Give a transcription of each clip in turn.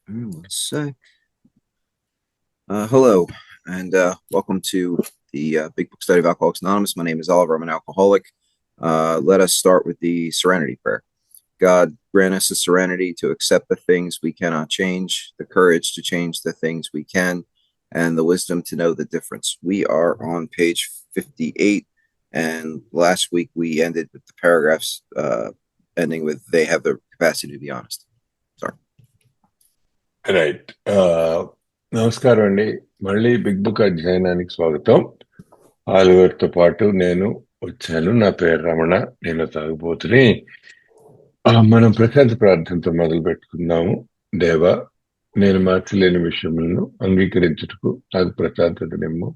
One sec. Hello, and welcome to the Big Book Study of Alcoholics Anonymous. My name is Oliver. I'm an alcoholic. Let us start with the Serenity Prayer. God, grant us the serenity to accept the things we cannot change, the courage to change the things we can, and the wisdom to know the difference. We are on page 58, and last week we ended with the paragraphs ending with they have the capacity to be honest. Sorry. Right. నమస్కారం అండి. మళ్ళీ big book అధ్యయనానికి స్వాగతం. ఆలివర్తో పాటు నేను వచ్చాను. నా పేరు రమణ. నేను తాగుబోతుని. మనం ప్రశాంత ప్రార్థనతో మొదలు పెట్టుకుందాము. దేవా, నేను మార్చలేని విషయములను అంగీకరించుటకు నాకు ప్రశాంతత నిమ్ము.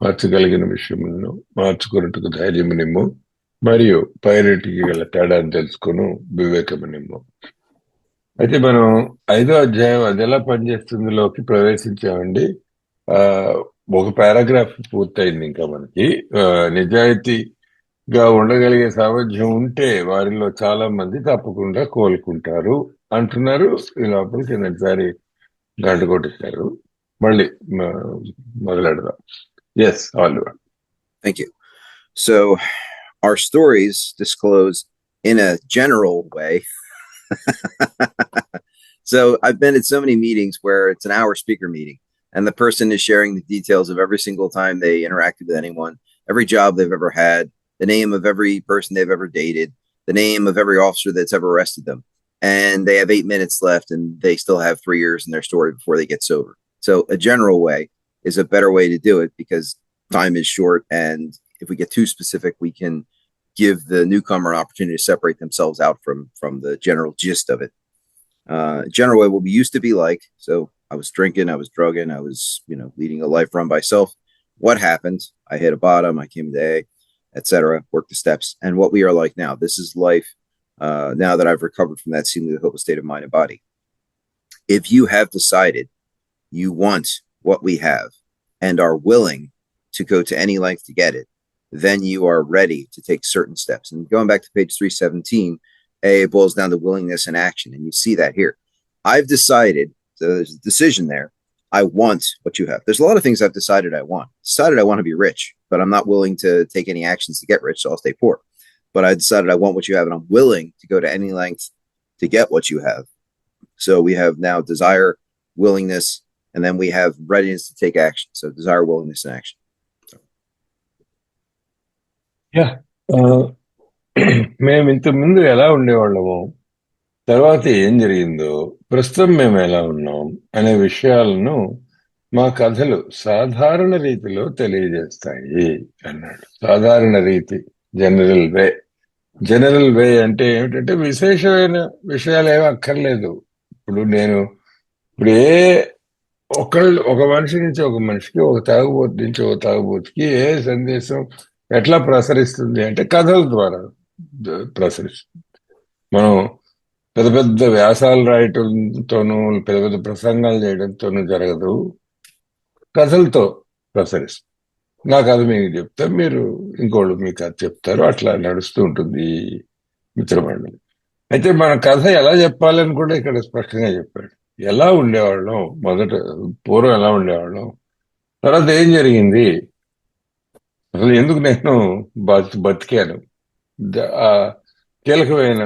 మార్చగలిగిన విషయములను మార్చుకున్నట్టుకు ధైర్యము నిమ్ము. మరియు పైరెటికి గల తేడాను తెలుసుకును వివేకము నిమ్ము. అయితే మనం 5వ అధ్యాయం అది ఎలా పనిచేస్తుందిలోకి ప్రవేశించామండి. ఆ ఒక పారాగ్రాఫ్ పూర్తయింది. ఇంకా మనకి నిజాయితీగా ఉండగలిగే సామర్థ్యం ఉంటే వారిలో చాలా మంది తప్పకుండా కోలుకుంటారు అంటున్నారు. ఈ లోపల కిందసారి గంట కొట్టేశారు. మళ్ళీ మొదలెడదాం. Yes, all. Thank you. So our stories disclose in a general way. So I've been at so many meetings where it's an hour speaker meeting and the person is sharing the details of every single time they interacted with anyone, every job they've ever had, the name of every person they've ever dated, the name of every officer that's ever arrested them. And they have 8 minutes left and they still have 3 years in their story before they get sober. So a general way is a better way to do it because time is short. And if we get too specific, we can give the newcomer an opportunity to separate themselves out from the general gist of it. General way will be used to be like, so I was drinking, I was drugging, I was, leading a life run by self. What happened? I hit a bottom, I came to A, etc., worked the steps. And what we are like now, this is life now that I've recovered from that seemingly hopeless state of mind and body. If you have decided you want what we have and are willing to go to any length to get it, then you are ready to take certain steps. And going back to page 317, it boils down to willingness and action. And you see that here. I've decided, so there's a decision there. I want what you have. There's a lot of things I've decided I want. Decided I want to be rich, but I'm not willing to take any actions to get rich, so I'll stay poor. But I decided I want what you have, and I'm willing to go to any length to get what you have. So we have now desire, willingness, and then we have readiness to take action. So desire, willingness, and action. Yeah. మేము ఇంత ముందు ఎలా ఉండేవాళ్ళము, తర్వాత ఏం జరిగిందో, ప్రస్తుతం మేము ఎలా ఉన్నాం అనే విషయాలను మా కథలు సాధారణ రీతిలో తెలియజేస్తాయి అన్నాడు. సాధారణ రీతి, జనరల్ వే. జనరల్ వే అంటే ఏమిటంటే విశేషమైన విషయాలు ఏమీ అక్కర్లేదు. ఇప్పుడు ఒక మనిషి నుంచి ఒక మనిషికి, ఒక తాగుబోతు నుంచి ఒక తాగుబోతుకి ఏ సందేశం ఎట్లా ప్రసరిస్తుంది అంటే కథల ద్వారా ప్రసరిస్తుంది. మనం పెద్ద పెద్ద వ్యాసాలు రాయటంతోనూ పెద్ద పెద్ద ప్రసంగాలు చేయడంతోనూ జరగదు, కథలతో ప్రసరిస్తుంది. నా కథ మీకు చెప్తా, మీరు ఇంకోళ్ళు మీ కథ చెప్తారు, అట్లా నడుస్తూ ఉంటుంది ఈ మిత్రమండలి. అయితే మన కథ ఎలా చెప్పాలని కూడా ఇక్కడ స్పష్టంగా చెప్పాడు. ఎలా ఉండేవాళ్ళం, పూర్వం ఎలా ఉండేవాళ్ళం, తర్వాత ఏం జరిగింది, అసలు ఎందుకు నేను బతికాను, ఆ కీలకమైన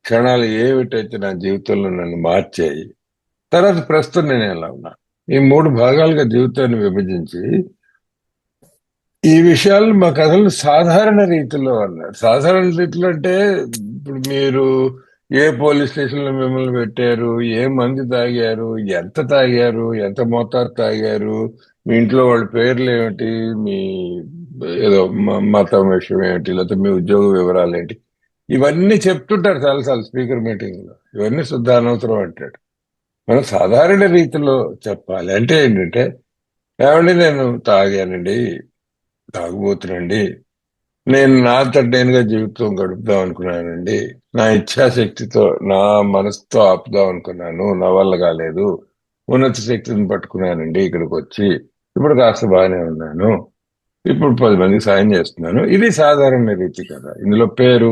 క్షణాలు ఏమిటైతే నా జీవితంలో నన్ను మార్చాయి, తర్వాత ప్రస్తుతం నేను ఎలా ఉన్నా, ఈ 3 భాగాలుగా జీవితాన్ని విభజించి ఈ విషయాలను మా కథలు సాధారణ రీతిలో అన్నారు. సాధారణ రీతిలో అంటే ఇప్పుడు మీరు ఏ పోలీస్ స్టేషన్ లో మిమ్మల్ని పెట్టారు, ఏ మందు తాగారు, ఎంత మోతాదు తాగారు, మీ ఇంట్లో వాళ్ళ పేర్లు ఏమిటి, మీ ఏదో మతం విషయం ఏమిటి, లేకపోతే మీ ఉద్యోగ వివరాలు ఏంటి, ఇవన్నీ చెప్తుంటారు చాలాసార్లు స్పీకర్ మీటింగ్ లో. ఇవన్నీ శుద్ధ అనవసరం అంటాడు. మనం సాధారణ రీతిలో చెప్పాలి. అంటే ఏంటంటే, ఏమండి నేను తాగానండి, తాగుబోతునండి, నేను నా తడ్డేనుగా జీవితం గడుపుదాం అనుకున్నానండి, నా ఇచ్ఛాశక్తితో నా మనసుతో ఆపుదాం అనుకున్నాను, నా వల్ల కాలేదు, ఉన్నత శక్తిని పట్టుకున్నానండి ఇక్కడికి వచ్చి, ఇప్పుడు కాస్త బాగానే ఉన్నాను, ఇప్పుడు 10 మందికి సాయం చేస్తున్నాను. ఇది సాధారణ రీతి కదా. ఇందులో పేరు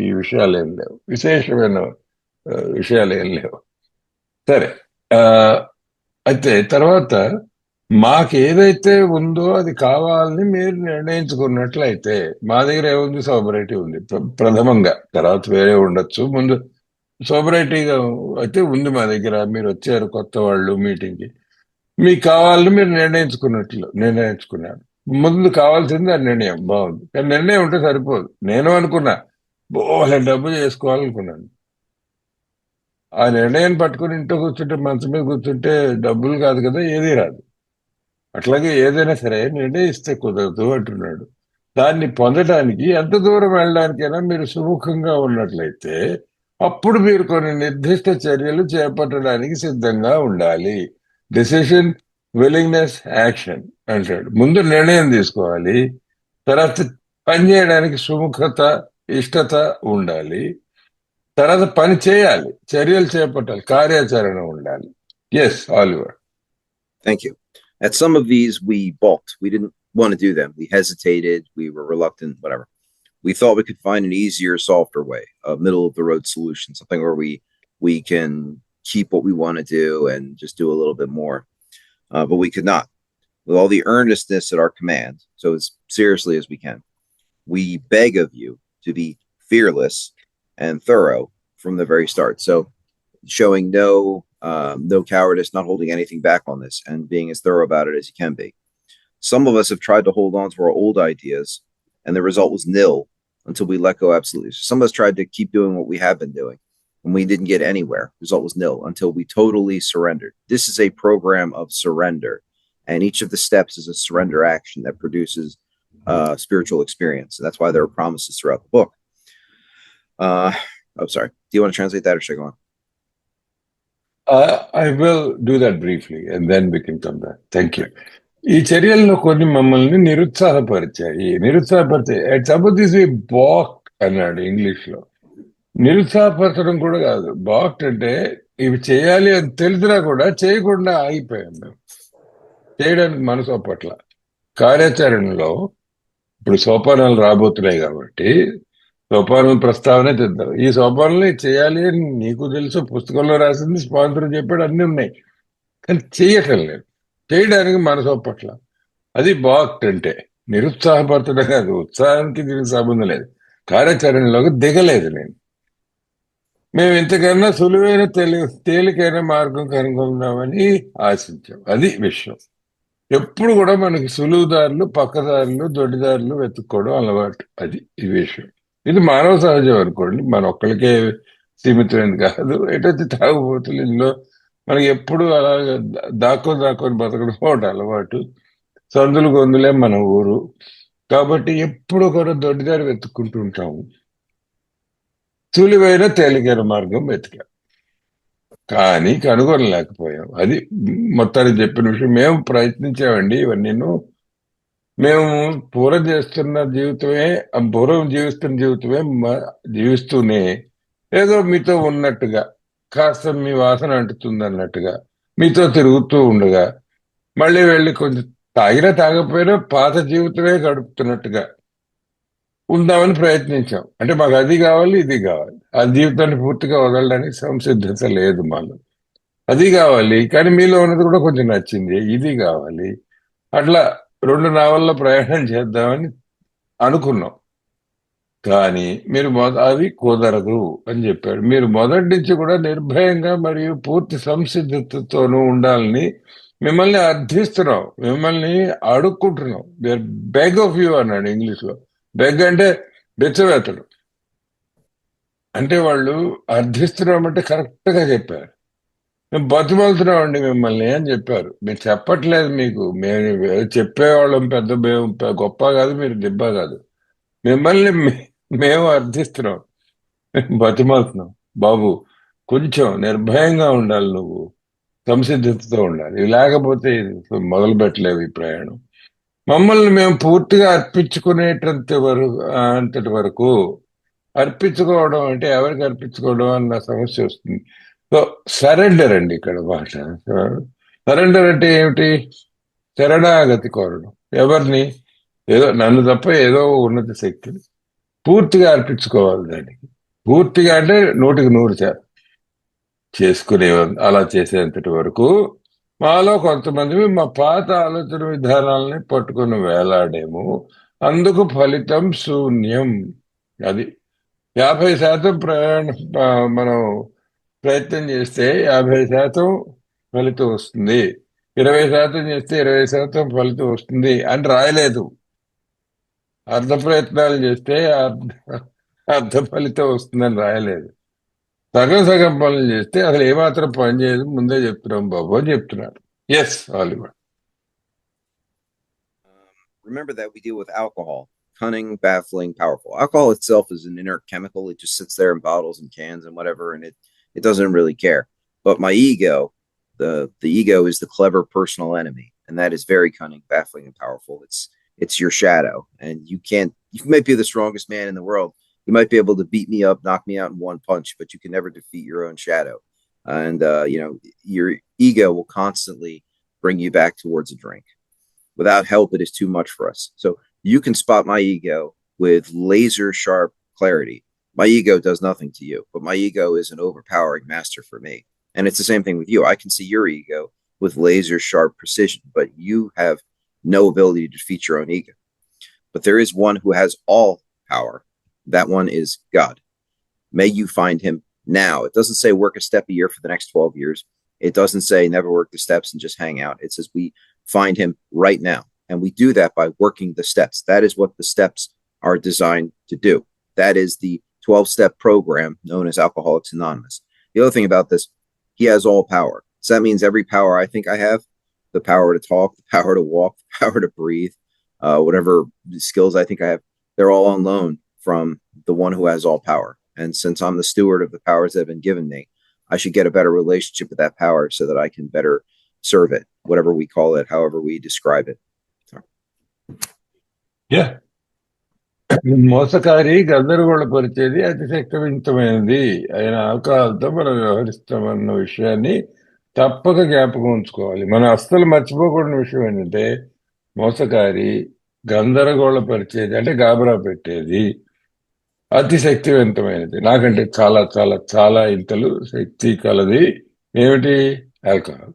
ఈ విషయాలు ఏం లేవు, విశేషమైన విషయాలు ఏం లేవు. సరే. ఆ, అయితే తర్వాత మాకు ఏదైతే ఉందో అది కావాలని మీరు నిర్ణయించుకున్నట్లయితే మా దగ్గర ఏముంది, సోబరైటీ ఉంది ప్రథమంగా. తర్వాత వేరే ఉండొచ్చు. ముందు సోబరైటీగా అయితే ఉంది మా దగ్గర. మీరు వచ్చారు కొత్త వాళ్ళు మీటింగ్ కి, మీకు కావాలని మీరు నిర్ణయించుకున్నారు. ముందు కావాల్సింది ఆ నిర్ణయం. బాగుంది, కానీ నిర్ణయం ఉంటే సరిపోదు. నేను అనుకున్నా బోలే డబ్బు చేసుకోవాలనుకున్నాను. ఆ నిర్ణయం పట్టుకుని ఇంట్లో కూర్చుంటే, మంచం మీద కూర్చుంటే డబ్బులు కాదు కదా, ఏది రాదు. అట్లాగే ఏదైనా సరే నిర్ణయిస్తే కుదరదు అంటున్నాడు. దాన్ని పొందడానికి ఎంత దూరం వెళ్ళడానికైనా మీరు సుముఖంగా ఉన్నట్లయితే అప్పుడు మీరు కొన్ని నిర్దిష్ట చర్యలు చేపట్టడానికి సిద్ధంగా ఉండాలి. డెసిషన్, విల్లింగ్నెస్, యాక్షన్ అంటాడు. ముందు నిర్ణయం తీసుకోవాలి, తర్వాత పని చేయడానికి సుముఖత, ఇష్టత ఉండాలి, తర్వాత పని చేయాలి, చర్యలు చేపట్టాలి, కార్యాచరణ ఉండాలి. Yes, Oliver. Thank you. At some of these, we balked. We didn't want to do them. We hesitated. We were reluctant, whatever. We thought we could find an easier, softer way, a middle of the road solution, something where we can keep what we want to do and just do a little bit more. But we could not. With all the earnestness at our command, so as seriously as we can, we beg of you to be fearless and thorough from the very start. So showing no cowardice, not holding anything back on this, and being as thorough about it as you can be. Some of us have tried to hold on to our old ideas, and the result was nil until we let go absolutely. So some of us tried to keep doing what we have been doing, and we didn't get anywhere. The result was nil until we totally surrendered. This is a program of surrender, and each of the steps is a surrender action that produces spiritual experience. And that's why there are promises throughout the book. Sorry. Do you want to translate that, or should I go on? I will do that briefly and then we can come back. Thank you. ఈ చర్యల్లో కొన్ని మమ్మల్ని నిరుత్సాహపరిచాయి. Suppose this back అన్నాడు English లో. నిరుత్సాహపరచడం కూడా కాదు, బాక్ట్ అంటే ఇవి చేయాలి అని తెలిసినా కూడా చేయకుండా ఆగిపోయాం మేము. చేయడానికి మనసు అప్పట్ల. కార్యాచరణలో ఇప్పుడు సోపానాలు రాబోతున్నాయి కాబట్టి సోపానం ప్రస్తావనే తెద్దాం. ఈ సోపానాలు చేయాలి అని నీకు తెలుసు, పుస్తకంలో రాసింది, స్పాన్సర్ చెప్పాడు, అన్ని ఉన్నాయి, కానీ చేయటం లేదు. చేయడానికి మనసు పట్ల. అది బాక్ట్ అంటే. నిరుత్సాహపరచడం కాదు, ఉత్సాహానికి దీనికి సంబంధం లేదు. కార్యాచరణలోకి దిగలేదు నేను. మేము ఇంతకన్నా సులువైన తేలికైన మార్గం కనుగొందామని ఆశించాం. అది విషయం. ఎప్పుడు కూడా మనకి సులువుదారులు, పక్కదారులు, దొడ్డిదారులు వెతుక్కోవడం అలవాటు. అది ఈ విషయం. ఇది మానవ సహజం అనుకోండి, మన ఒక్కరికే సీమితమైనది కాదు. ఎటొచ్చి తాగుబోతులు ఇందులో మనకి ఎప్పుడు అలా దాక్కొని బతకడం ఒకటి అలవాటు. సందులు గొందులే మన ఊరు కాబట్టి ఎప్పుడు కూడా దొడ్డిదారి వెతుక్కుంటూ ఉంటాము. సులువైన తేలికైన మార్గం వెతికాం, కానీ కనుగొనలేకపోయాం. అది మొత్తానికి చెప్పిన విషయం. మేము ప్రయత్నించామండి ఇవన్నీ. మేము పూర్వం జీవిస్తున్న జీవితమే జీవిస్తూనే ఏదో మీతో ఉన్నట్టుగా, కాస్త మీ వాసన అంటుతుంది అన్నట్టుగా మీతో తిరుగుతూ ఉండగా, మళ్ళీ వెళ్ళి కొంచెం తాగినా తాగకపోయినా పాత జీవితమే గడుపుతున్నట్టుగా ఉందామని ప్రయత్నించాం. అంటే మాకు అది కావాలి, ఇది కావాలి. ఆ జీవితాన్ని పూర్తిగా వదలడానికి సంసిద్ధత లేదు మాలో. అది కావాలి, కానీ మీలో ఉన్నది కూడా కొంచెం నచ్చింది, ఇది కావాలి. అట్లా 2 నావల్లో ప్రయాణం చేద్దామని అనుకున్నాం. కానీ మీరు అది కుదరదు అని చెప్పాడు. మీరు మొదటి నుంచి కూడా నిర్భయంగా మరియు పూర్తి సంసిద్ధతతోనూ ఉండాలని మిమ్మల్ని అర్థిస్తున్నాం, మిమ్మల్ని అడుక్కుంటున్నాం. బెగ్ ఆఫ్ యూ అన్నాడు ఇంగ్లీష్ లో. బెగ్ అంటే బెచ్చవేతడు. అంటే వాళ్ళు అర్థిస్తున్నామంటే కరెక్ట్ గా చెప్పారు. మేము బతిమలుతున్నామండి మిమ్మల్ని అని చెప్పారు. మీరు చెప్పట్లేదు, మీకు మేము చెప్పేవాళ్ళం పెద్ద గొప్ప కాదు, మీరు దిబ్బ కాదు. మిమ్మల్ని మేము అర్థిస్తున్నాం, బతిమాలుతున్నాం. బాబు, కొంచెం నిర్భయంగా ఉండాలి, నువ్వు సంసిద్ధతతో ఉండాలి, లేకపోతే మొదలు పెట్టలేవు ఈ ప్రయాణం. మమ్మల్ని మేము పూర్తిగా అంతటి వరకు. అర్పించుకోవడం అంటే ఎవరికి అర్పించుకోవడం అన్న సమస్య వస్తుంది. సో సరెండర్ అండి ఇక్కడ మాట. సరెండర్ అంటే ఏమిటి? శరణాగతి కోరడం. ఎవరిని? ఏదో నన్ను తప్ప ఏదో ఉన్నత శక్తిని పూర్తిగా అర్పించుకోవాలి. దానికి పూర్తిగా అంటే 100% చేసుకునే అలా చేసేంతటి వరకు మాలో కొంతమంది మా పాత ఆలోచన విధానాలని పట్టుకొని వేలాడేము. అందుకు ఫలితం శూన్యం. అది 50% మనం ప్రయత్నం చేస్తే 50% ఫలితం వస్తుంది, 20% చేస్తే 20% ఫలితం వస్తుంది అని రాయలేదు. అర్ధ ప్రయత్నాలు చేస్తే అర్ధ ఫలితం వస్తుందని రాయలేదు. సగం సగం పనులు చేస్తే అసలు ఏమాత్రం పని చేయదు, ముందే చెప్తున్నాం బాబు అని చెప్తున్నారు. Yes Oliver. Remember that we deal with alcohol, cunning, baffling, powerful. Alcohol itself is an inert chemical. It just sits there in bottles and cans and whatever, and it doesn't really care. But my ego, the ego is the clever personal enemy, and that is very cunning, baffling, and powerful. It's your shadow, and you can't. You might be the strongest man in the world. You might be able to beat me up, knock me out in one punch, but you can never defeat your own shadow. And your ego will constantly bring you back towards a drink. Without help, it is too much for us. So you can spot my ego with laser sharp clarity. My ego does nothing to you, but my ego is an overpowering master for me. And it's the same thing with you. I can see your ego with laser sharp precision, but you have no ability to defeat your own ego. But there is one who has all power. That one is God. May you find him now. It doesn't say work a step a year for the next 12 years. It doesn't say never work the steps and just hang out. It says we find him right now. And we do that by working the steps. That is what the steps are designed to do. That is the 12-step program known as Alcoholics Anonymous. The other thing about this, he has all power. So that means every power I think I have, the power to talk, the power to walk, the power to breathe, whatever skills I think I have, they're all on loan from the one who has all power. And since I'm the steward of the powers that have been given me, I should get a better relationship with that power so that I can better serve it, whatever we call it, however we describe it. So. Yeah. మోసకారి గందరగోళపరిచేది అతిశక్తివంతమైనది అయిన ఆల్కహాల్తో మనం వ్యవహరిస్తామన్న విషయాన్ని తప్పక జ్ఞాపకం ఉంచుకోవాలి. మనం అస్సలు మర్చిపోకూడని విషయం ఏంటంటే మోసకారి గందరగోళపరిచేది అంటే గాబరా పెట్టేది అతి శక్తివంతమైనది, నాకంటే చాలా చాలా చాలా ఇంతలు శక్తి కలది ఏమిటి? ఆల్కహాల్.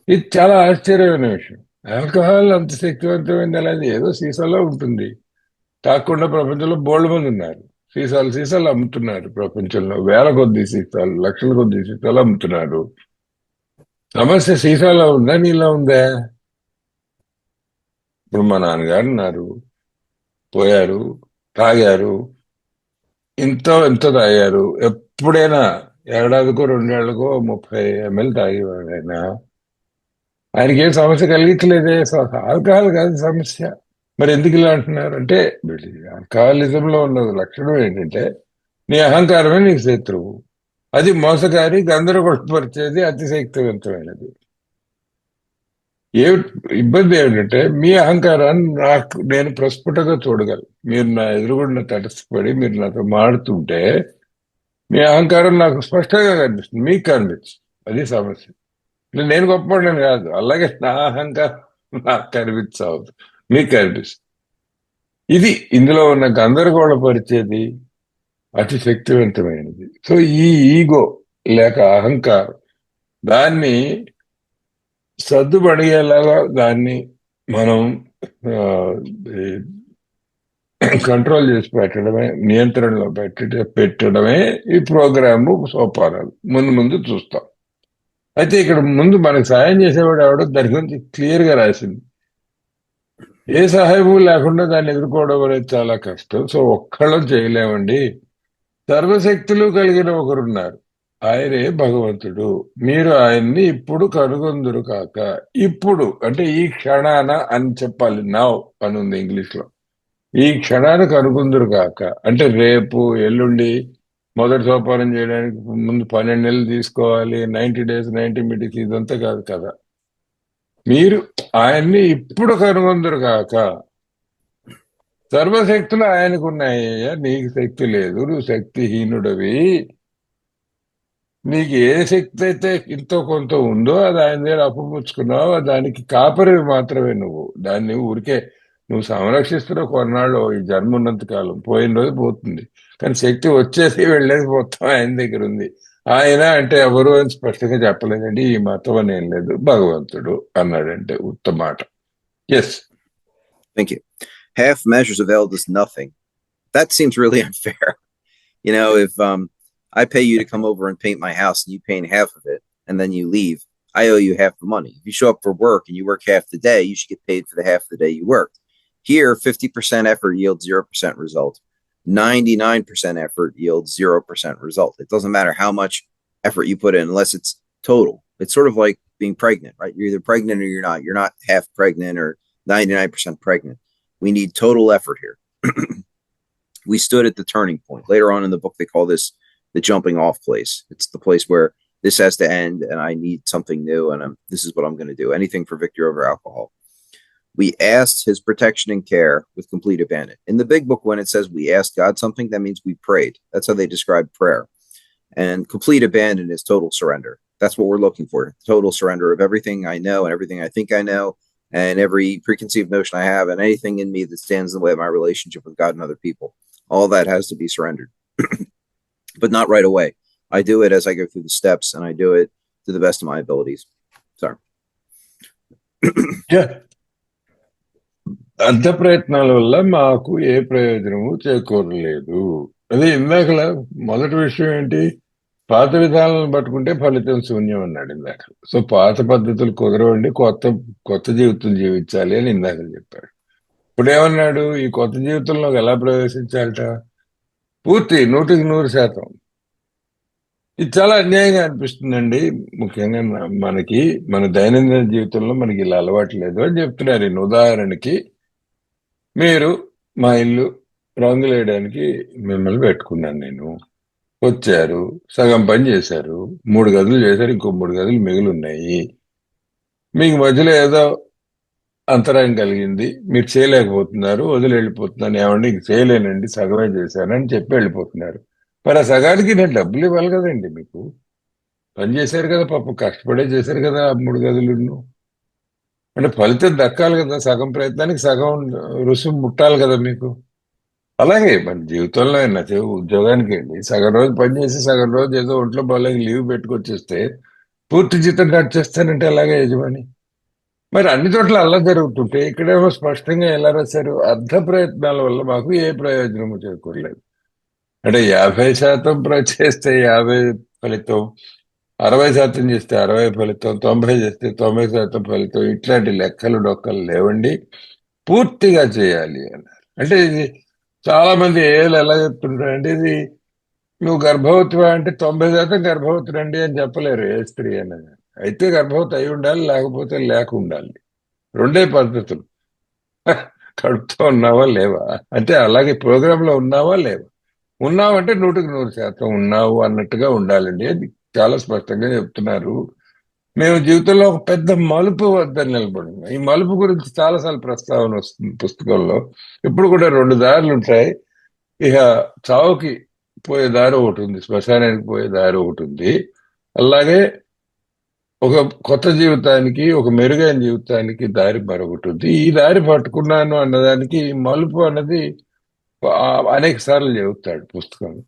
ఇది చాలా ఆశ్చర్యమైన విషయం. ఆల్కహాల్ అంత శక్తివంతమైనది అనేది ఏదో సీసాలో ఉంటుంది. కాకుండా ప్రపంచంలో బోల్డ్ మంది ఉన్నారు, సీసాలు సీసాలు అమ్ముతున్నారు. ప్రపంచంలో వేల కొద్ది సీసాలు, లక్షల కొద్ది సీసాలు అమ్ముతున్నారు. సమస్య సీసాలో ఉందా, నీలో ఉందా? ఇప్పుడు మా నాన్నగారు ఉన్నారు, పోయారు, తాగారు, ఎంతో తాగారు. ఎప్పుడైనా ఏడాదికో 2 ఏళ్లకో 30 ml తాగేవాడు ఆయన. ఆయనకి ఏం సమస్య కలిగించలేదే. ఆల్కహాల్ కాదు సమస్య. మరి ఎందుకు ఇలా అంటున్నారు అంటే, ఆల్కహాలిజంలో ఉన్న లక్షణం ఏంటంటే నీ అహంకారమే నీకు శత్రువు. అది మోసకారి, గందరగోళపరిచేది, అతిశక్తివంతమైనది. ఏ ఇబ్బంది ఏమిటంటే మీ అహంకారాన్ని నేను ప్రస్ఫుటంగా చూడగలను. మీరు నా ఎదురుగుండా తటస్థపడి మీరు నాతో మాడుతుంటే మీ అహంకారం నాకు స్పష్టంగా కనిపిస్తుంది, మీకు కనిపిస్తుంది. అది సమస్య. నేను గొప్పవాడిని కాదు, అలాగే నా అహంకారం నాకు కనిపించవు, మీకు కనిపిస్తుంది. ఇది ఇందులో ఉన్న గందరగోళపరిచేది అతి శక్తివంతమైనది. సో ఈ ఈగో లేక అహంకారం, దాన్ని సర్దుబడిగేలాగా దాన్ని మనం కంట్రోల్ చేసి పెట్టడమే, నియంత్రణలో పెట్టడమే ఈ ప్రోగ్రాము సోపానాలు. ముందు చూస్తాం. అయితే ఇక్కడ ముందు మనకు సాయం చేసేవాడు ఎవడో దాని గురించి క్లియర్ గా రాసింది. ఏ సహాయము లేకుండా దాన్ని ఎదుర్కోవడం అనేది చాలా కష్టం. సో ఒక్కళ్ళం చేయలేమండి. సర్వశక్తులు కలిగిన ఒకరున్నారు, ఆయనే భగవంతుడు. మీరు ఆయన్ని ఇప్పుడు కనుగొందురు కాక. ఇప్పుడు అంటే ఈ క్షణాన అని చెప్పాలి. నౌ అని ఉంది ఇంగ్లీష్ లో. ఈ క్షణాన్ని కనుగొందురు కాక అంటే రేపు, ఎల్లుండి మొదటి సోపానం చేయడానికి ముందు 12 నెలలు తీసుకోవాలి, 90 days 90 meetings, ఇదంతా కాదు కదా. మీరు ఆయన్ని ఇప్పుడు కనుగొందురు కాక. సర్వశక్తులు ఆయనకున్నాయ్యా, నీకు శక్తి లేదు, నువ్వు శక్తిహీనుడవి. నీకు ఏ శక్తి అయితే ఇంతో కొంత ఉందో అది ఆయన దగ్గర అప్పుపుచ్చుకున్నావు, దానికి కాపరివి మాత్రమే నువ్వు. దాన్ని ఊరికే నువ్వు సంరక్షిస్తున్నావు కొన్నాళ్ళు, ఈ జన్మ ఉన్నంత కాలం. పోయిన రోజు పోతుంది, కానీ శక్తి వచ్చేసి వెళ్ళేది మొత్తం ఆయన దగ్గర ఉంది. ఆయన అంటే ఎవరు అని స్పష్టంగా చెప్పలేదండి. ఈ మతం అని ఏం లేదు, భగవంతుడు అన్నాడంటే ఉత్తమాట. Yes. Thank you. Half measures of eld is nothing. That seems really unfair. If I pay you to come over and paint my house and you paint half of it and then you leave, I owe you half the money. If you show up for work and you work half the day, you should get paid for the half of the day you worked. Here, 50% effort yields 0% result. 99% effort yields 0% result. It doesn't matter how much effort you put in unless it's total. It's sort of like being pregnant, right? You're either pregnant or you're not. You're not half pregnant or 99% pregnant. We need total effort here. We stood at the turning point. Later on in the book, they call this the jumping off place. It's the place where this has to end and I need something new. And this is what I'm going to do. Anything for victory over alcohol. We asked his protection and care with complete abandon. In the big book, when it says we asked God something, that means we prayed. That's how they describe prayer. And complete abandon is total surrender. That's what we're looking for. Total surrender of everything I know and everything I think I know and every preconceived notion I have and anything in me that stands in the way of my relationship with God and other people. All that has to be surrendered, but not right away. I do it as I go through the steps and I do it to the best of my abilities. Sorry. అర్థ ప్రయత్నాల వల్ల మాకు ఏ ప్రయోజనము చేకూరలేదు. అదే ఇందాకల మొదటి విషయం ఏంటి, పాత విధానాలను పట్టుకుంటే ఫలితం శూన్యం అన్నాడు ఇందాక. సో పాత పద్ధతులు కుదరవండి, కొత్త జీవితం జీవించాలి అని ఇందాక చెప్పాడు. ఇప్పుడు ఏమన్నాడు, ఈ కొత్త జీవితంలో ఎలా ప్రవేశించాలట, పూర్తి 100%. ఇది చాలా అన్యాయంగా అనిపిస్తుందండి. ముఖ్యంగా మన దైనందిన జీవితంలో మనకి ఇలా అలవాటు లేదు అని చెప్తున్నారు. ఉదాహరణకి మీరు మా ఇల్లు రంగులు వేయడానికి మిమ్మల్ని పెట్టుకున్నాను, నేను వచ్చారు, సగం పని చేశారు, 3 గదులు చేశారు, ఇంకో 3 గదులు మిగిలి ఉన్నాయి. మీకు మధ్యలో ఏదో అంతరాయం కలిగింది, మీరు చేయలేకపోతున్నారు, వదిలి వెళ్ళిపోతున్నాను. ఏమండి ఇంక చేయలేనండి, సగమే చేశానని చెప్పి వెళ్ళిపోతున్నారు. మరి ఆ సగానికి నేను డబ్బులు ఇవ్వాలి కదండి. మీకు పని చేశారు కదా, పాపం కష్టపడే చేశారు కదా ఆ 3 గదులు. అంటే ఫలితం దక్కాలి కదా, సగం ప్రయత్నానికి సగం రుసుము ముట్టాలి కదా మీకు. అలాగే మన జీవితంలో అయినా ఉద్యోగానికి వెళ్ళి సగం రోజు పని చేసి సగం రోజు ఏదో ఒంట్లో బాగాలేక లీవ్ పెట్టుకొచ్చేస్తే పూర్తి జీతం కట్ చేస్తానంటే అలాగే యజమాని. మరి అన్ని చోట్ల అలా జరుగుతుంటే ఇక్కడేమో స్పష్టంగా ఎలా రాశారు, అర్ధ ప్రయత్నాల వల్ల మాకు ఏ ప్రయోజనము చేకూరలేదు. అంటే 50% చేస్తే 50 ఫలితం, 60% చేస్తే 60 ఫలితం, 90 చేస్తే 90% ఫలితం. ఇట్లాంటి లెక్కలు డొక్కలు లేవండి, పూర్తిగా చేయాలి అన్నారు. అంటే ఇది చాలా మంది ఏళ్ళు ఎలా చెప్తుంటారంటే, ఇది నువ్వు గర్భవతివా అంటే 90% గర్భవతులండి అని చెప్పలేరు ఏ స్త్రీ అనేది. అయితే గర్భవతి అయి ఉండాలి, లేకపోతే లేక ఉండాలి. 2 పద్ధతులు. కడుపుతో ఉన్నావా లేవా, అంటే అలాగే ప్రోగ్రామ్ లో ఉన్నావా లేవా. ఉన్నావంటే 100% ఉన్నావు అన్నట్టుగా ఉండాలండి. అది చాలా స్పష్టంగా చెప్తున్నారు. మేము జీవితంలో ఒక పెద్ద మలుపు వద్ద నిలబడినాం. ఈ మలుపు గురించి చాలాసార్లు ప్రస్తావన వస్తుంది పుస్తకంలో. ఇప్పుడు కూడా 2 దారులు ఉంటాయి. ఇక చావుకి పోయే దారి ఒకటి ఉంది, శ్మశానానికి పోయే దారి ఒకటి ఉంది. అలాగే ఒక కొత్త జీవితానికి, ఒక మెరుగైన జీవితానికి దారి మరొకటి ఉంది. ఈ దారి పట్టుకున్నాను అన్నదానికి మలుపు అన్నది అనేక సార్లు చెబుతాడు పుస్తకంలో.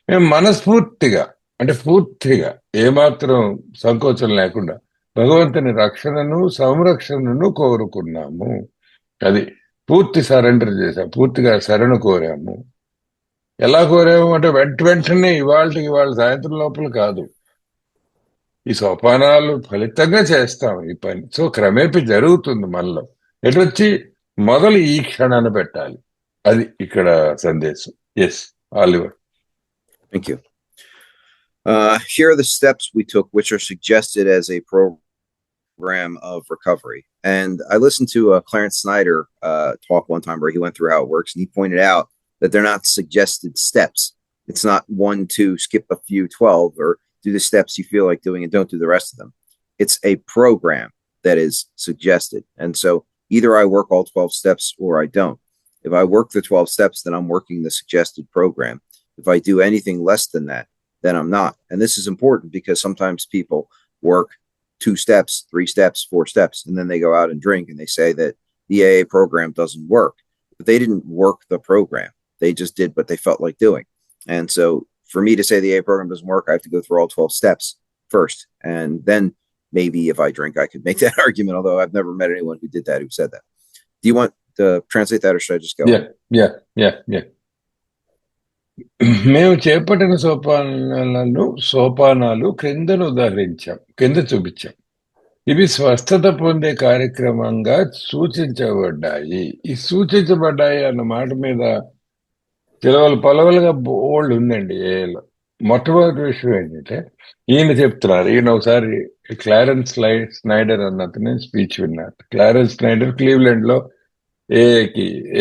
మేము మనస్ఫూర్తిగా, అంటే పూర్తిగా ఏమాత్రం సంకోచం లేకుండా భగవంతుని రక్షణను సంరక్షణను కోరుకున్నాము. అది పూర్తి సరెండర్ చేశాము, పూర్తిగా శరణు కోరాము. ఎలా కోరాము అంటే వెంటనే ఇవాళ సాయంత్రం లోపల కాదు, ఈ సోపానాలు ఫలితంగా చేస్తాం ఈ పని. సో క్రమేపీ జరుగుతుంది మనలో. ఎటొచ్చి మొదలు ఈ క్షణాన్ని పెట్టాలి, అది ఇక్కడ సందేశం. Yes, Oliver. Thank you. Here are the steps we took, which are suggested as a program of recovery. And I listened to Clarence Snyder talk one time where he went through how it works, and he pointed out that they're not suggested steps. It's not 1, 2, skip a few 12, or do the steps you feel like doing and don't do the rest of them. It's a program that is suggested. And so either I work all 12 steps or I don't. If I work the 12 steps, then I'm working the suggested program. If I do anything less than that, then I'm not. And this is important because sometimes people work 2 steps, 3 steps, 4 steps, and then they go out and drink and they say that the AA program doesn't work. But they didn't work the program. They just did what they felt like doing. And so for me to say the AA program doesn't work, I have to go through all 12 steps first. And then maybe if I drink, I could make that argument, although I've never met anyone who did that, who said that. Do you want to translate that or should I just go? Yeah మేము చేపట్టిన సోపానాలు కింద చూపించాం. ఇవి స్వస్థత పొందే కార్యక్రమంగా సూచించబడ్డాయి. ఈ సూచించబడ్డాయి అన్న మాట మీద పలవలుగా బోల్డ్ ఉందండి ఏలో. మొట్టమొదటి విషయం ఏంటంటే ఈయన చెప్తున్నారు, ఈయన ఒకసారి క్లారెన్స్ స్నైడర్ అన్న అతని స్పీచ్ విన్నారు. క్లారెన్స్ స్నైడర్ క్లీవ్లాండ్ లో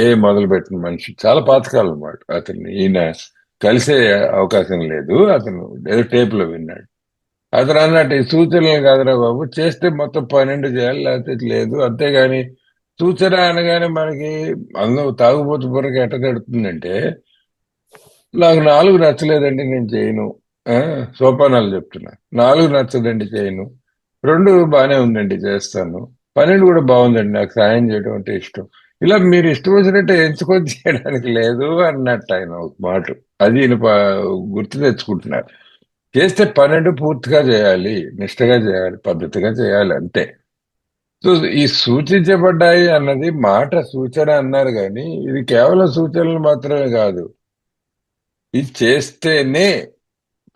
ఏ మొదలుపెట్టిన మనిషి, చాలా పాతకాలం అన్నమాట. అతన్ని ఈయన కలిసే అవకాశం లేదు, అతను ఏదో టేపులో విన్నాడు. అతను అన్నట్టు ఈ సూచనలు కాదురా బాబు, చేస్తే మొత్తం 12 చేయాలి, లేకపోతే లేదు. అంతేగాని సూచన అనగానే మనకి అందరూ తాగుబోతు బుర్రకి ఎట్ట తడుతుందంటే, నాకు 4 నచ్చలేదండి నేను చేయను, సోపానాలు చెప్తున్నా. 4 నచ్చదండి చేయను, 2 బాగానే ఉందండి చేస్తాను, 12 కూడా బాగుందండి నాకు సాయం చేయడం అంటే ఇష్టం. ఇలా మీరు ఇష్టం వచ్చినట్టు ఎంచుకొని చేయడానికి లేదు అన్నట్టు ఆయన ఒక మాట. అది ఈయన గుర్తు తెచ్చుకుంటున్నారు. చేస్తే 12 పూర్తిగా చేయాలి, నిష్టగా చేయాలి, పద్ధతిగా చేయాలి, అంతే. సో ఈ సూచించబడ్డాయి అన్నది మాట సూచన అన్నారు, కానీ ఇది కేవలం సూచనలు మాత్రమే కాదు, ఇది చేస్తేనే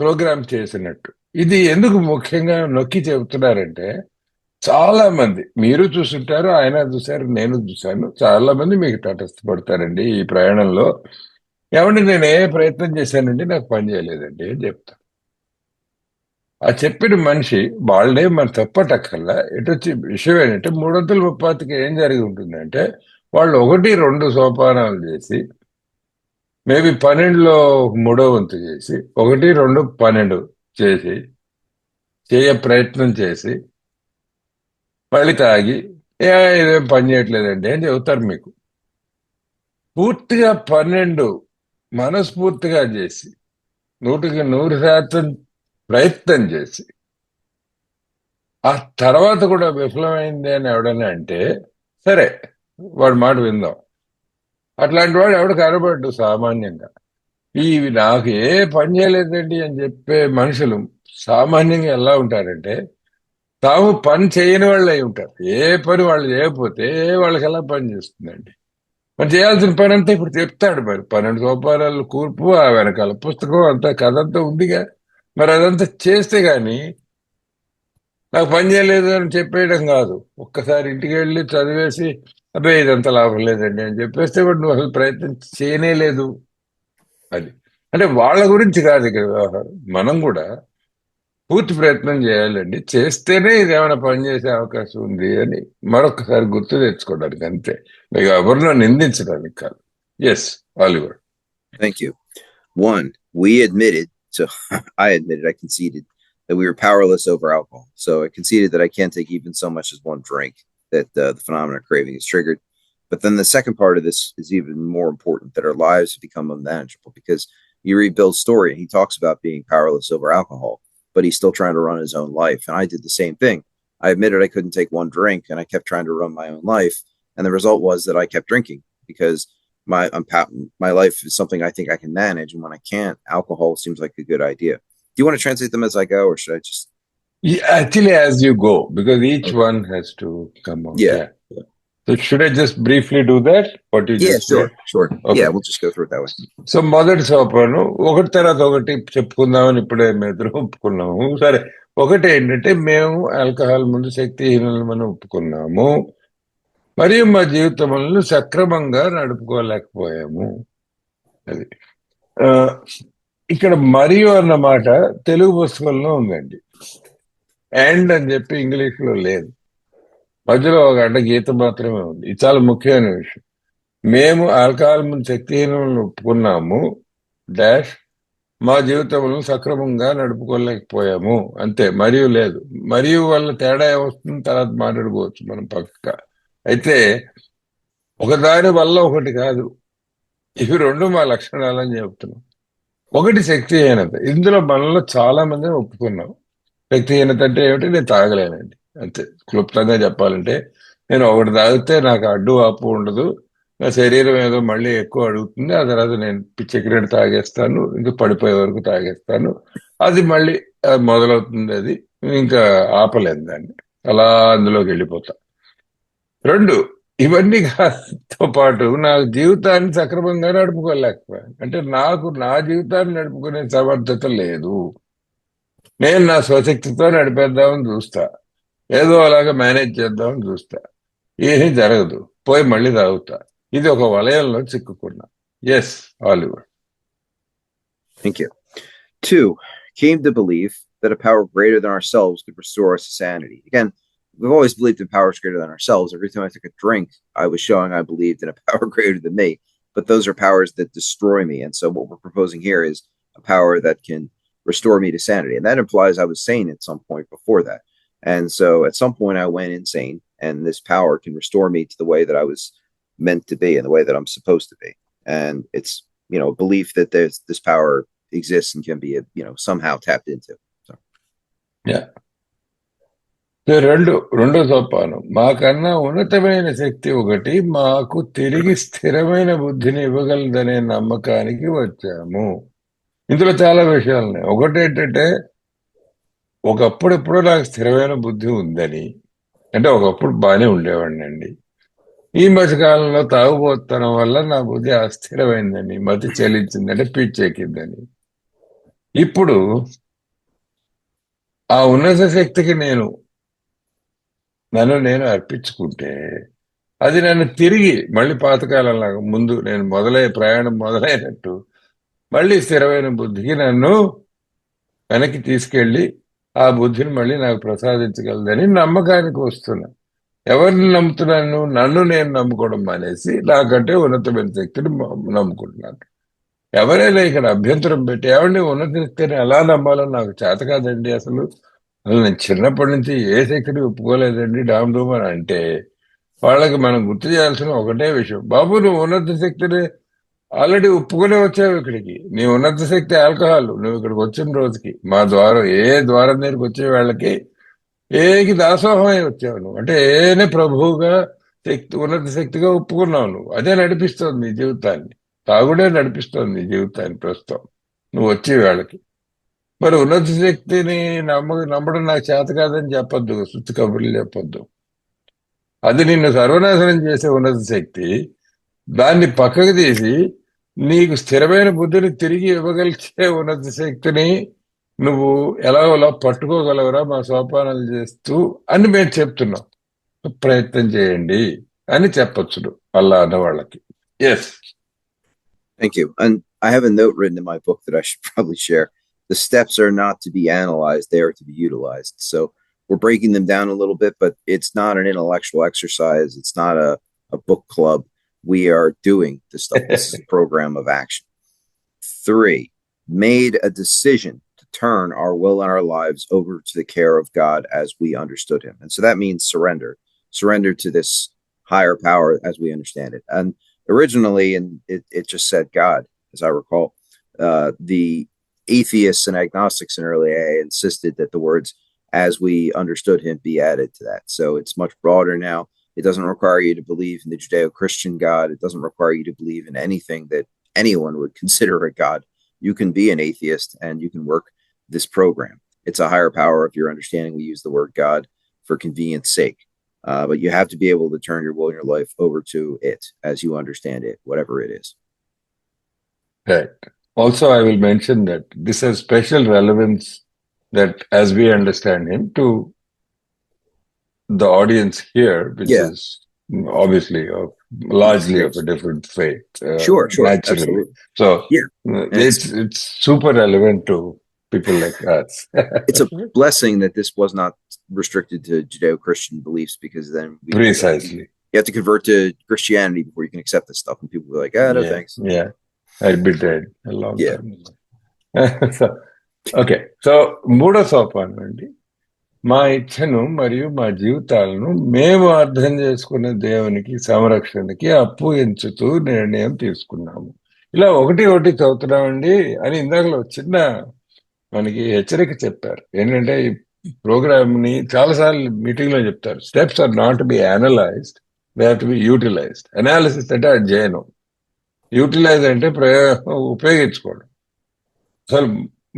ప్రోగ్రామ్ చేసినట్టు. ఇది ఎందుకు ముఖ్యంగా నొక్కి చెబుతున్నారంటే, చాలా మంది, మీరు చూసుంటారు, ఆయన చూశారు, నేను చూశాను, చాలా మంది మీకు తటస్థపడతారండి ఈ ప్రయాణంలో. ఏమంటే నేను ఏ ప్రయత్నం చేశానండి, నాకు పని చేయలేదండి అని చెప్తాను. ఆ చెప్పిన మనిషి వాళ్ళే మన తప్పటక్కల్లా. ఎటొచ్చి విషయం ఏంటంటే 335కి ఏం జరిగి ఉంటుందంటే, వాళ్ళు 1-2 సోపానాలు చేసి, మేబీ 12లో 3వ వంతు చేసి, 1-2 12 చేసి ప్రయత్నం చేసి మళ్ళీ తాగి ఇదేం పని చేయట్లేదండి అని చెబుతారు మీకు. పూర్తిగా 12 మనస్ఫూర్తిగా చేసి 100% ప్రయత్నం చేసి ఆ తర్వాత కూడా విఫలమైంది అని ఎవడన్నా అంటే, సరే వాడి మాట విందాం. అట్లాంటి వాడు ఎవడు కనబడ్డు సామాన్యంగా. నాకు ఏ పని చేయలేదండి అని చెప్పే మనుషులు సామాన్యంగా ఎలా ఉంటారంటే, తాము పని చేయని వాళ్ళు అయి ఉంటారు. ఏ పని వాళ్ళు చేయకపోతే వాళ్ళకి ఎలా పని చేస్తుందండి. మరి చేయాల్సిన పని అంతా ఇప్పుడు చెప్తాడు. మరి 12 సోపానాలు కూర్పు, ఆ వెనకాల పుస్తకం అంతా, కథ అంతా ఉందిగా. మరి అదంతా చేస్తే గాని నాకు పని చేయలేదు అని చెప్పేయడం కాదు. ఒక్కసారి ఇంటికి వెళ్ళి చదివేసి అబ్బాయి ఇదంతా లాభం లేదండి అని చెప్పేస్తే కూడా నువ్వు అసలు ప్రయత్నం చేయనే లేదు. అది అంటే వాళ్ళ గురించి కాదు ఇక్కడ వ్యవహారం. మనం కూడా పూర్తి ప్రయత్నం చేయాలండి, చేస్తేనే ఇది ఏమైనా పనిచేసే అవకాశం ఉంది అని మరొకసారి గుర్తు తెచ్చుకోవడానికి, అంతే. మీకు ఎవరినో నిందించడానికి కాదు. Yes, Oliver. Thank you. One, we admitted, so I admitted, I conceded that we were powerless over alcohol. So I conceded that I can't take even so much as one drink, that the phenomenon of craving is triggered. But then the second part of this is even more important, that our lives have become unmanageable, because you read Bill's story and he talks about being powerless over alcohol, but he's still trying to run his own life. And I did the same thing. I admitted I couldn't take one drink and I kept trying to run my own life. And the result was that I kept drinking, because my life is something I think I can manage. And when I can't, alcohol seems like a good idea. Do you want to translate them as I go, or should I just? Actually, as you go, because each one has to come out. Yeah. So should I just briefly do that? What you just sure. Okay. Yeah, we'll just go through it that way. So మొదటి సోపాను ఒకటి తర్వాత ఒకటి చెప్పుకుందామని ఇప్పుడే మేము ఒప్పుకున్నాము. సరే, ఒకటి ఏంటంటే మేము ఆల్కహాల్ ముందు శక్తిహీనులు మనం ఒప్పుకున్నాము, మరియు మా జీవితములను సక్రమంగా నడుపుకోలేకపోయాము. అది ఇక్కడ మరియు అన్న మాట తెలుగు పుస్తకంలో ఉందండి, అండ్ అని చెప్పి ఇంగ్లీష్ లో లేదు. మధ్యలో ఒక గంట గీత మాత్రమే ఉంది. ఇది చాలా ముఖ్యమైన విషయం. మేము ఆల్కహాల్ ముందు శక్తిహీనులను ఒప్పుకున్నాము డాష్ మా జీవితంలో సక్రమంగా నడుపుకోలేకపోయాము, అంతే. మరియు లేదు. మరియు వల్ల తేడా ఏమొస్తుంది తర్వాత మాట్లాడుకోవచ్చు మనం పక్కగా. అయితే ఒకదాని వల్ల ఒకటి కాదు, ఇవి 2 మా లక్షణాలని చెప్తున్నాం. ఒకటి శక్తిహీనత. ఇందులో మనలో చాలా మంది ఒప్పుకున్నాం. శక్తిహీనత అంటే ఏమిటి? నేను తాగలేనండి, అంతే. క్లుప్తంగా చెప్పాలంటే, నేను ఒకటి తాగితే నాకు అడ్డు ఆపు ఉండదు, నా శరీరం ఏదో మళ్ళీ ఎక్కువ అడుగుతుంది, ఆ తర్వాత నేను పిచ్చెక్కినట్టు తాగేస్తాను, ఇంకా పడిపోయే వరకు తాగేస్తాను, అది మళ్ళీ మొదలవుతుంది, అది ఇంకా ఆపలేను దాన్ని, అలా అందులోకి వెళ్ళిపోతా. రెండు, ఇవన్నీ తో పాటు నా జీవితాన్ని సక్రమంగా నడుపుకోలేకపోయాను. అంటే నాకు నా జీవితాన్ని నడుపుకునే సమర్థత లేదు. నేను నా స్వశక్తితో నడిపేద్దామని చూస్తా, ఏదో అలాగా మేనేజ్ చేద్దామని చూస్తా, ఏమీ జరగదు, పోయి మళ్ళీ తాగుతా. ఇది ఒక వలయంలో చిక్కుకున్నా. Yes, Oliver. Thank you. Two, came to believe that a power greater than ourselves could restore us to sanity. Again, we've always believed in powers greater than ourselves. Every time I took a drink, I was showing I believed in a power greater than me. But those are powers that destroy me. And so what we're proposing here is a power that can restore me to sanity. And that implies I was sane at some point before that. And so at some point I went insane, and this power can restore me to the way that I was meant to be and the way that I'm supposed to be. And it's, belief that there's this power exists and can be, somehow tapped into. So. Yeah. రెండో సోపానం, మాకన్నా ఉన్నతమైన శక్తి ఒకటి మాకు తిరిగి స్థిరమైన బుద్ధిని ఇవ్వగలదనే నమ్మకానికి వచ్చాము. ఇందులో చాలా విషయాలు ఉన్నాయి. ఒకటి ఏంటంటే, ఒకప్పుడెప్పుడు నాకు స్థిరమైన బుద్ధి ఉందని, అంటే ఒకప్పుడు బాగానే ఉండేవాడిని అండి. ఈ మధ్యకాలంలో తాగుబోతనం వల్ల నా బుద్ధి అస్థిరమైందని, మతి చెల్లించిందని, పిచ్చెక్కిందని. ఇప్పుడు ఆ ఉన్నత శక్తికి నన్ను నేను అర్పించుకుంటే, అది నన్ను తిరిగి మళ్ళీ పాతకాలంలాగా ముందు నేను ప్రయాణం మొదలైనట్టు మళ్ళీ స్థిరమైన బుద్ధికి నన్ను వెనక్కి తీసుకెళ్లి ఆ బుద్ధిని మళ్ళీ నాకు ప్రసాదించగలదని నమ్మకానికి వస్తున్నా. ఎవరిని నమ్ముతున్నాను? నన్ను నేను నమ్ముకోవడం మానేసి నాకంటే ఉన్నతమైన శక్తిని నమ్ముకుంటున్నాను. ఎవరైనా ఇక్కడ అభ్యంతరం పెట్టి, ఎవరిని ఉన్నత శక్తిని ఎలా నమ్మాలో నాకు చేత కాదండి, అసలు నేను చిన్నప్పటి నుంచి ఏ శక్తిని ఒప్పుకోలేదండి, డామ్ డూమ్ అని అంటే, వాళ్ళకి మనం గుర్తు చేయాల్సిన ఒకటే విషయం, బాబు నువ్వు ఉన్నత శక్తిని ఆల్రెడీ ఒప్పుకునే వచ్చావు ఇక్కడికి. నీ ఉన్నత శక్తి ఆల్కహాల్. నువ్వు ఇక్కడికి వచ్చిన రోజుకి మా ద్వారం, ఏ ద్వారం దగ్గరికి వచ్చే వాళ్ళకి ఏకి దాసోహమై వచ్చావు నువ్వు. అంటే ఏనే ప్రభువుగా ఉన్నత శక్తిగా ఒప్పుకున్నావు నువ్వు. అదే నడిపిస్తోంది నీ జీవితాన్ని. తాగుడే నడిపిస్తోంది నీ జీవితాన్ని ప్రస్తుతం నువ్వు వచ్చే వాళ్ళకి. మరి ఉన్నత శక్తిని నమ్మడం నాకు చేత కాదని చెప్పొద్దు, సుత్తి కబుర్లు చెప్పొద్దు. అది నిన్ను సర్వనాశనం చేసే ఉన్నత శక్తి. దాన్ని పక్కకు తీసి నీకు స్థిరమైన బుద్ధిని తిరిగి ఇవ్వగలిగే ఉన్నత శక్తిని నువ్వు ఎలా పట్టుకోగలవరా మా సోపానాలు చేస్తూ అని మేము చెప్తున్నాం. ప్రయత్నం చేయండి అని చెప్పొచ్చు అలా అన్న వాళ్ళకి. Yes. Thank you. And I have a note written in my book that I should probably share. The steps are not to be analyzed, they are to be utilized. So we're breaking them down a little bit, but it's not an intellectual exercise. It's not a book club. We are doing this stuff. This is a program of action. 3, made a decision to turn our will and our lives over to the care of God as we understood him. And so that means surrender to this higher power as we understand it. And originally, and it just said God, as I recall. The atheists and agnostics in early AA insisted that the words "as we understood him" be added to that. So it's much broader now. It doesn't require you to believe in the Judeo-Christian God. It doesn't require you to believe in anything that anyone would consider a God. You can be an atheist and you can work this program. It's a higher power. If you're understanding, we use the word God for convenience sake. But you have to be able to turn your will and your life over to it as you understand it, whatever it is. Right. Also, I will mention that this has special relevance, that as we understand him, to the audience here, which is obviously largely of a different faith. Sure, naturally. Absolutely. So it's super relevant to people like us. It's a blessing that this was not restricted to Judeo-Christian beliefs, because then precisely you have to convert to Christianity before you can accept this stuff, and people will be like, no thanks. Yeah, I'd be dead a long time. So, okay, so మూడో సోపానం అండి, మా ఇచ్ఛను మరియు మా జీవితాలను మేము అర్థం చేసుకున్న దేవునికి సంరక్షణకి అప్పగించుతూ నిర్ణయం తీసుకున్నాము. ఇలా ఒకటి చదువుతున్నామండి అని ఇందాకలో చిన్న మనకి హెచ్చరిక చెప్పారు. ఏంటంటే ఈ ప్రోగ్రామ్ ని చాలాసార్లు మీటింగ్ లో చెప్తారు, steps are not to be analysed, they have to be utilised. Analysis అంటే అధ్యయనం, యూటిలైజ్ అంటే ఉపయోగించుకోవడం. అసలు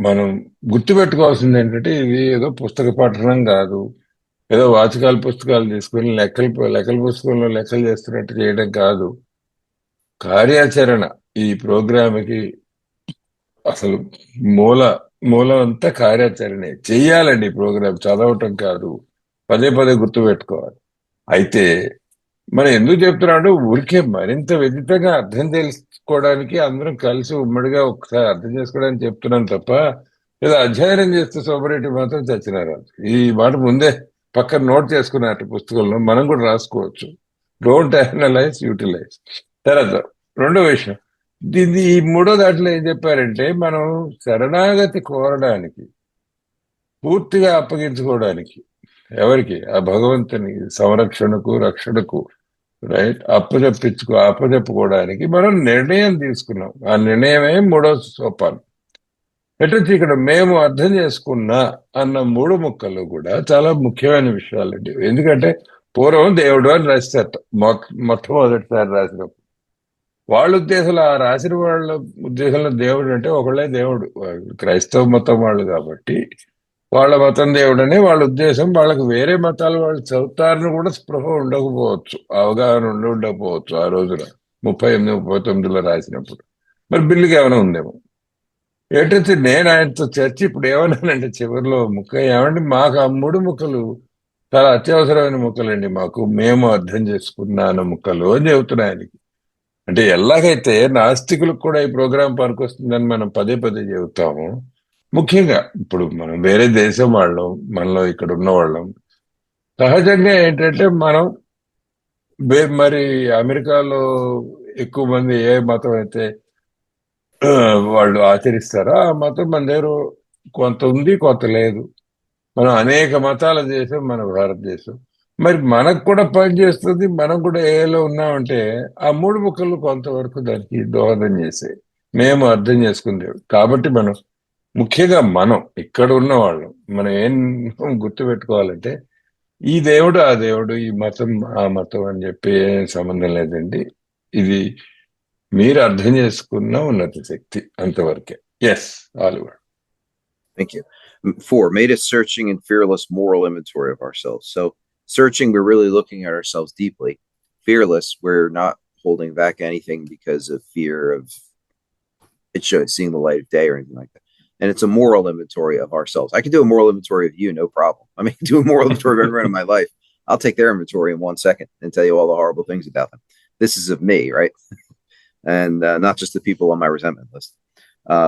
మనం గుర్తుపెట్టుకోవాల్సింది ఏంటంటే ఇది ఏదో పుస్తక పఠనం కాదు, ఏదో వాచకాల పుస్తకాలు తీసుకుని లెక్కల పుస్తకంలో లెక్కలు చేస్తున్నట్టు చేయడం కాదు. కార్యాచరణ ఈ ప్రోగ్రామ్కి అసలు మూల మూలం అంతా కార్యాచరణే. చెయ్యాలండి ఈ ప్రోగ్రామ్, చదవటం కాదు. పదే పదే గుర్తుపెట్టుకోవాలి. అయితే మనం ఎందుకు చెప్తున్నాడు, ఊరికే మరింత విదితంగా అర్థం తెలుసుకోవడానికి అందరం కలిసి ఉమ్మడిగా ఒకసారి అర్థం చేసుకోవడానికి చెప్తున్నాను తప్ప ఏదో అధ్యయనం చేస్తే సోమరెడ్డి మాత్రం చచ్చినారు. ఈ మాట ముందే పక్కన నోట్ చేసుకున్నట్టు పుస్తకంలో మనం కూడా రాసుకోవచ్చు. Don't analyse, utilise. తర్వాత రెండో విషయం, దీన్ని ఈ మూడో దాంట్లో ఏం చెప్పారంటే మనం శరణాగతి కోరడానికి, పూర్తిగా అప్పగించుకోవడానికి, ఎవరికి, ఆ భగవంతుని సంరక్షణకు రక్షణకు, రైట్, అప్పచెప్పుకోవడానికి మనం నిర్ణయం తీసుకున్నాం. ఆ నిర్ణయమే మూడో సోపానం. ఎటొచ్చి ఇక్కడ మేము అర్థం చేసుకున్నా అన్న మూడు ముక్కలు కూడా చాలా ముఖ్యమైన విషయాలండి. ఎందుకంటే పూర్వం దేవుడు అని రాశారు మొట్టమొదటిసారి రాసినప్పుడు. వాళ్ళ ఉద్దేశంలో, ఆ రాసిన వాళ్ళ ఉద్దేశంలో దేవుడు అంటే ఒకళ్ళే దేవుడు, క్రైస్తవ మతం వాళ్ళు కాబట్టి వాళ్ళ మతం దేవుడని వాళ్ళ ఉద్దేశం. వాళ్ళకి వేరే మతాలు వాళ్ళు చదువుతారని కూడా స్పృహ ఉండకపోవచ్చు, అవగాహన ఉండకపోవచ్చు ఆ రోజున 38, 39లో రాసినప్పుడు. మరి బిల్లుకి ఏమైనా ఉందేమో. ఏంటంటే నేను ఆయనతో చర్చ ఇప్పుడు ఏమన్నానంటే చివరిలో ముక్క, ఏమంటే మాకు ఆ మూడు ముక్కలు చాలా అత్యవసరమైన ముక్కలండి, మాకు మేము అర్థం చేసుకున్నాను ముక్కలు అని చెబుతున్నా ఆయనకి. అంటే ఎలాగైతే నాస్తికులకు కూడా ఈ ప్రోగ్రాం పనికొస్తుందని మనం పదే పదే చెబుతాము, ముఖ్యంగా ఇప్పుడు మనం వేరే దేశం వాళ్ళం, మనలో ఇక్కడ ఉన్న వాళ్ళం సహజంగా ఏంటంటే మనం మరి అమెరికాలో ఎక్కువ మంది ఏ మతం అయితే వాళ్ళు ఆచరిస్తారో ఆ మతం మన దగ్గర కొంత ఉంది, కొంత లేదు. మనం అనేక మతాల దేశం మన భారతదేశం. మరి మనకు కూడా పనిచేస్తుంది, మనం కూడా ఏలో ఉన్నామంటే ఆ మూడు ముక్కలు కొంతవరకు దానికి దోహదం చేసాయి. మేము అర్థం చేసుకుంది కాబట్టి మనం, ముఖ్యంగా మనం ఇక్కడ ఉన్న వాళ్ళం, మనం ఏం గుర్తుపెట్టుకోవాలంటే ఈ దేవుడు ఆ దేవుడు, ఈ మతం ఆ మతం అని చెప్పి ఏం సంబంధం లేదండి. ఇది మీరు అర్థం చేసుకున్న ఉన్నత శక్తి, అంతవరకే. Yes, Oliver. Thank you. 4, made a searching and fearless moral inventory of ourselves. So searching, we're really looking at ourselves deeply. Fearless, we're not holding back anything because of fear of seeing the light of day or anything like that. And it's a moral inventory of ourselves. I can do a moral inventory of you, no problem. I mean, do a moral inventory of everyone in my life. I'll take their inventory in 1 second and tell you all the horrible things about them. This is of me, right? And not just the people on my resentment list.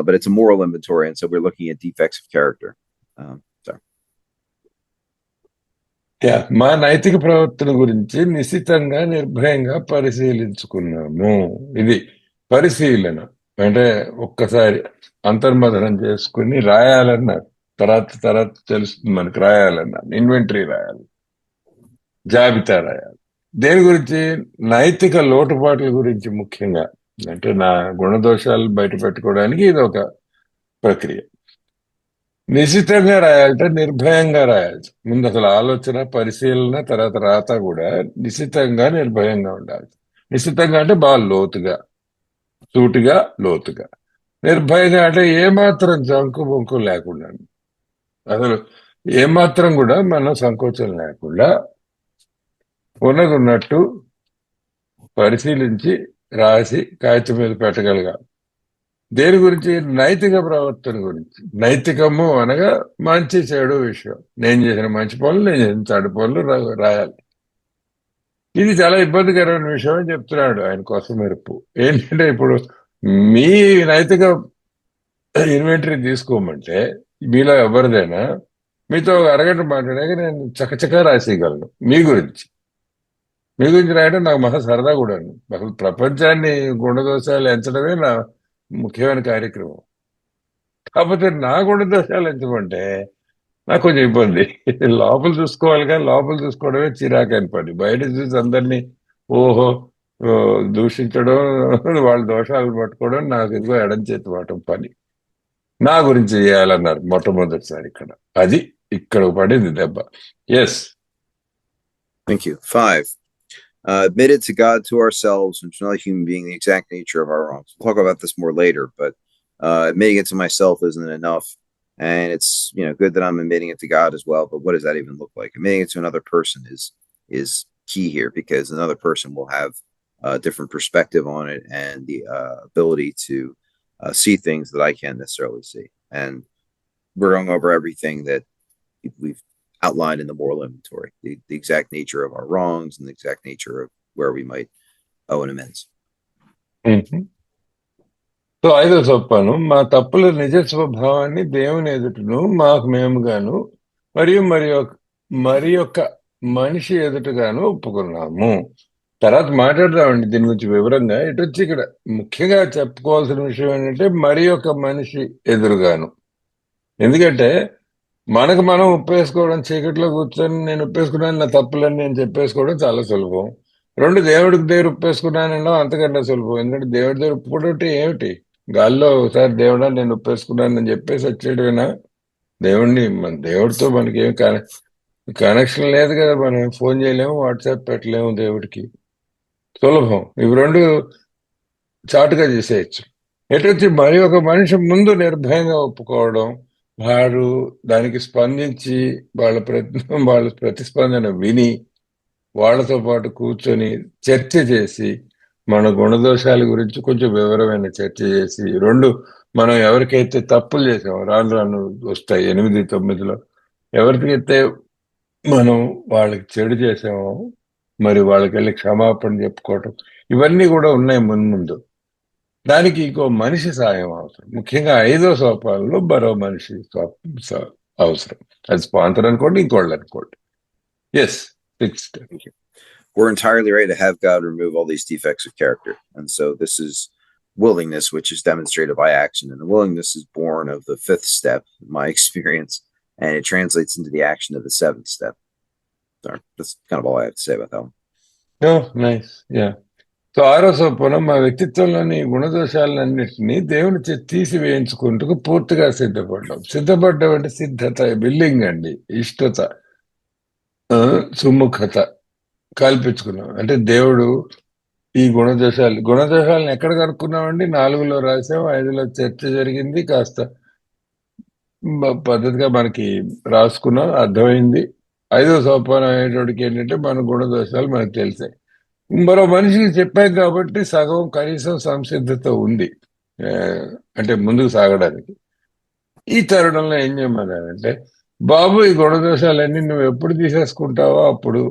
But it's a moral inventory, and so we're looking at defects of character. మా నైతిక ప్రవర్తన గురించి నిశితంగా నిర్భయంగా పరిశీలించుకున్నాము. ఇది పరిశీలన అంటే ఒక్కసారి అంతర్మథనం చేసుకుని రాయాలన్నారు. తర్వాత తెలుస్తుంది మనకు, రాయాలన్నారు. ఇన్వెంటరీ రాయాలి, జాబితా రాయాలి. దేని గురించి? నైతిక లోటుపాట్ల గురించి. ముఖ్యంగా అంటే నా గుణదోషాలు బయట పెట్టుకోవడానికి ఇది ఒక ప్రక్రియ. నిశితంగా రాయాలంటే నిర్భయంగా రాయాలి. ముందు అసలు ఆలోచన, పరిశీలన, తర్వాత రాత కూడా నిశితంగా నిర్భయంగా ఉండాలి. నిశితంగా అంటే బాగా లోతుగా, సూటిగా, లోతుగా. నిర్భయంగా అంటే ఏమాత్రం జంకు బొంకు లేకుండా, అసలు ఏమాత్రం కూడా మనం సంకోచం లేకుండా ఉన్నది ఉన్నట్టు పరిశీలించి రాసి కాగితం మీద పెట్టగలగాలి. దేని గురించి? నైతిక ప్రవర్తన గురించి. నైతికము అనగా మంచి చెడు విషయం. నేను చేసిన మంచి పనులు, నేను చేసిన చెడు పనులు రాయాలి. ఇది చాలా ఇబ్బందికరమైన విషయం అని చెప్తున్నాడు ఆయన కోసం మెరుపు. ఏంటంటే ఇప్పుడు మీ నైతిక ఇన్వెంటరీ తీసుకోమంటే మీలో ఎవరిదైనా మీతో ఒక అరగంట మాట్లాడాక నేను చకచకా రాసేయగలను మీ గురించి రాయడం నాకు మహా సరదా కూడా. అసలు ప్రపంచాన్ని గుణదోషాలు ఎంచడమే నా ముఖ్యమైన కార్యక్రమం. కాకపోతే నా గుణదోషాలు ఎంచమంటే నాకు కొంచెం ఇబ్బంది. లోపల చూసుకోవాలి, కానీ లోపల చూసుకోవడమే చిరాకని పని. బయట చూసి అందరినీ ఓహో దూషించడం, వాళ్ళ దోషాలు పట్టుకోవడం నాకు ఇదిగో ఎడం చేతి వాటం పని. నా గురించి చేయాలన్నారు మొట్టమొదటిసారి ఇక్కడ. అది ఇక్కడ పడింది దెబ్బ. Yes. Thank you. 5, admitted to God, to ourselves, and to another human being the exact nature of our wrongs. We'll talk about this more later, but admitting it to myself isn't enough. And it's good that I'm admitting it to God as well. But what does that even look like? Admitting it to another person is key here, because another person will have a different perspective on it and the ability to see things that I can't necessarily see. And we're going over everything that we've outlined in the moral inventory, the exact nature of our wrongs and the exact nature of where we might owe an amends. So 5వ సోపాను, మా తప్పుల నిజ స్వభావాన్ని దేవుని ఎదుటను మాకు మేముగాను మరియు మరి యొక్క మనిషి ఎదుటగాను ఒప్పుకున్నాము. తర్వాత మాట్లాడదామండి దీని గురించి వివరంగా. ఇటు వచ్చి ఇక్కడ ముఖ్యంగా చెప్పుకోవాల్సిన విషయం ఏంటంటే మరి యొక్క మనిషి ఎదురుగాను. ఎందుకంటే మనకు మనం ఉప్పేసుకోవడం, చీకట్లో కూర్చొని నేను ఉప్పేసుకున్నాను నా తప్పులని నేను చెప్పేసుకోవడం చాలా సులభం. రెండు, దేవుడికి దగ్గర ఉప్పేసుకున్నానో అంతకన్నా సులభం. ఎందుకంటే దేవుడి దగ్గర ఉప్పుకుంటే ఏమిటి, గాల్లో ఒకసారి దేవుడా నేను ఉప్పేసుకున్నానని చెప్పేసి వచ్చేయడమేనా? మన దేవుడితో మనకి ఏం కనెక్షన్ లేదు కదా. మనం ఫోన్ చేయలేము, వాట్సాప్ పెట్టలేము దేవుడికి. సులభం. ఇవి రెండు చాటుగా చేసేయచ్చు. ఎటొచ్చి మరి ఒక మనిషి ముందు నిర్భయంగా ఒప్పుకోవడం, వారు దానికి స్పందించి వాళ్ళ ప్రతిస్పందన విని వాళ్ళతో పాటు కూర్చొని చర్చ చేసి మన గుణదోషాల గురించి కొంచెం వివరమైన చర్చ చేసి, రెండు, మనం ఎవరికైతే తప్పులు చేసామో రాను రాను వస్తాయి 8, 9లో, ఎవరికైతే మనం వాళ్ళకి చెడు చేసామో మరి వాళ్ళకి వెళ్ళి క్షమాపణ చెప్పుకోవటం, ఇవన్నీ కూడా ఉన్నాయి ముందు. దానికి ఇంకో మనిషి సాయం అవసరం. ముఖ్యంగా 5వ సోపానంలో మరో మనిషి అవసరం. అది స్పాన్సర్ అనుకోండి, ఇంకోళ్ళు అనుకోండి. Yes, fixed. We're entirely ready to have God remove all these defects of character. And so this is willingness, which is demonstrated by action. And the willingness is born of the 5th step, in my experience, and it translates into the action of the 7th step. So that's kind of all I have to say about that one. Oh, nice. Yeah. So 6వ సోపానం, మా వ్యక్తిత్వంలోని గుణదోషాలన్నింటినీ దేవుని తీసివేయించుకుంటూ పూర్తిగా సిద్ధపడ్డం అంటే సిద్ధత, building అండి, ఇష్టత, సుముఖత కల్పించుకున్నాం. అంటే దేవుడు ఈ గుణదోషాలను ఎక్కడ కనుక్కున్నామండి? 4లో రాసాం, 5లో చర్చ జరిగింది, కాస్త పద్ధతిగా మనకి రాసుకున్నాం, అర్థమైంది. 5వ సోపానం అయ్యేటోడికి ఏంటంటే మన గుణదోషాలు మనకు తెలిసాయి. మరో మనిషికి చెప్పాం కాబట్టి సగం కనీసం సంసిద్ధత ఉంది, అంటే ముందుకు సాగడానికి. ఈ తరుణంలో ఏం చేయమన్నానంటే, బాబు ఈ గుణదోషాలన్నీ నువ్వు ఎప్పుడు తీసేసుకుంటావో అప్పుడు,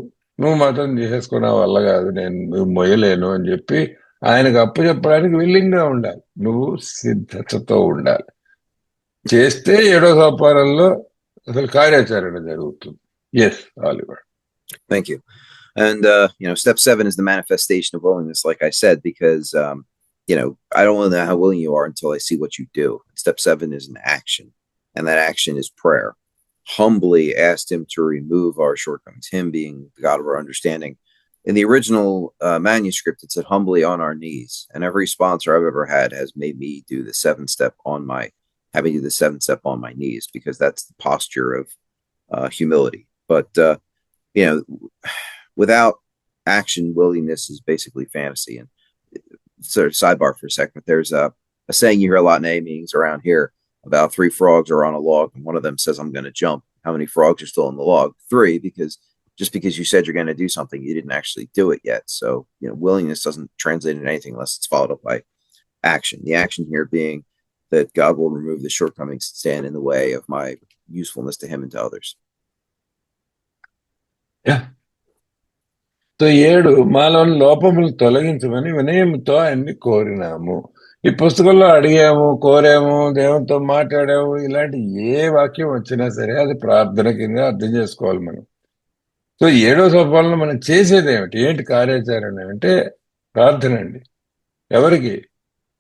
నువ్వు మాత్రం తీసేసుకున్న వల్ల కాదు, నువ్వు మొయ్యలేను అని చెప్పి ఆయనకు అప్పు చెప్పడానికి విల్లింగ్ గా ఉండాలి. నువ్వు సిద్ధతతో ఉండాలి. చేస్తే 7వ సోపానంలో అసలు కార్యాచరణ జరుగుతుంది. Yes, Oliver. Thank you. And step 7 is the manifestation of willingness, like I said, because I don't want to know how willing you are until I see what you do. Step 7 is an action, and that action is prayer. Humbly asked him to remove our shortcomings, him being the God of our understanding. In the original manuscript, it said humbly on our knees, and every sponsor I've ever had has made me do the 7th step having to do the 7th step on my knees, because that's the posture of humility. But without action, willingness is basically fantasy. And sort of sidebar for a second, but there's a saying you hear a lot in AA meetings around here about 3 frogs are on a log, and one of them says, I'm going to jump. How many frogs are still in the log? 3, because just because you said you're going to do something, you didn't actually do it yet. So, willingness doesn't translate into anything unless it's followed up by action. The action here being that God will remove the shortcomings that stand in the way of my usefulness to him and to others. Yeah. So 7, మాలోని లోపములు తొలగించమని వినయంతో ఆయన్ని కోరినాము. ఈ పుస్తకంలో అడిగాము, కోరాము, దేవునితో మాట్లాడాము, ఇలాంటి ఏ వాక్యం వచ్చినా సరే అది ప్రార్థన కింద అర్థం చేసుకోవాలి మనం. సో 7వ సోపానంలో మనం చేసేది ఏంటి కార్యాచరణ అంటే ప్రార్థన అండి. ఎవరికి?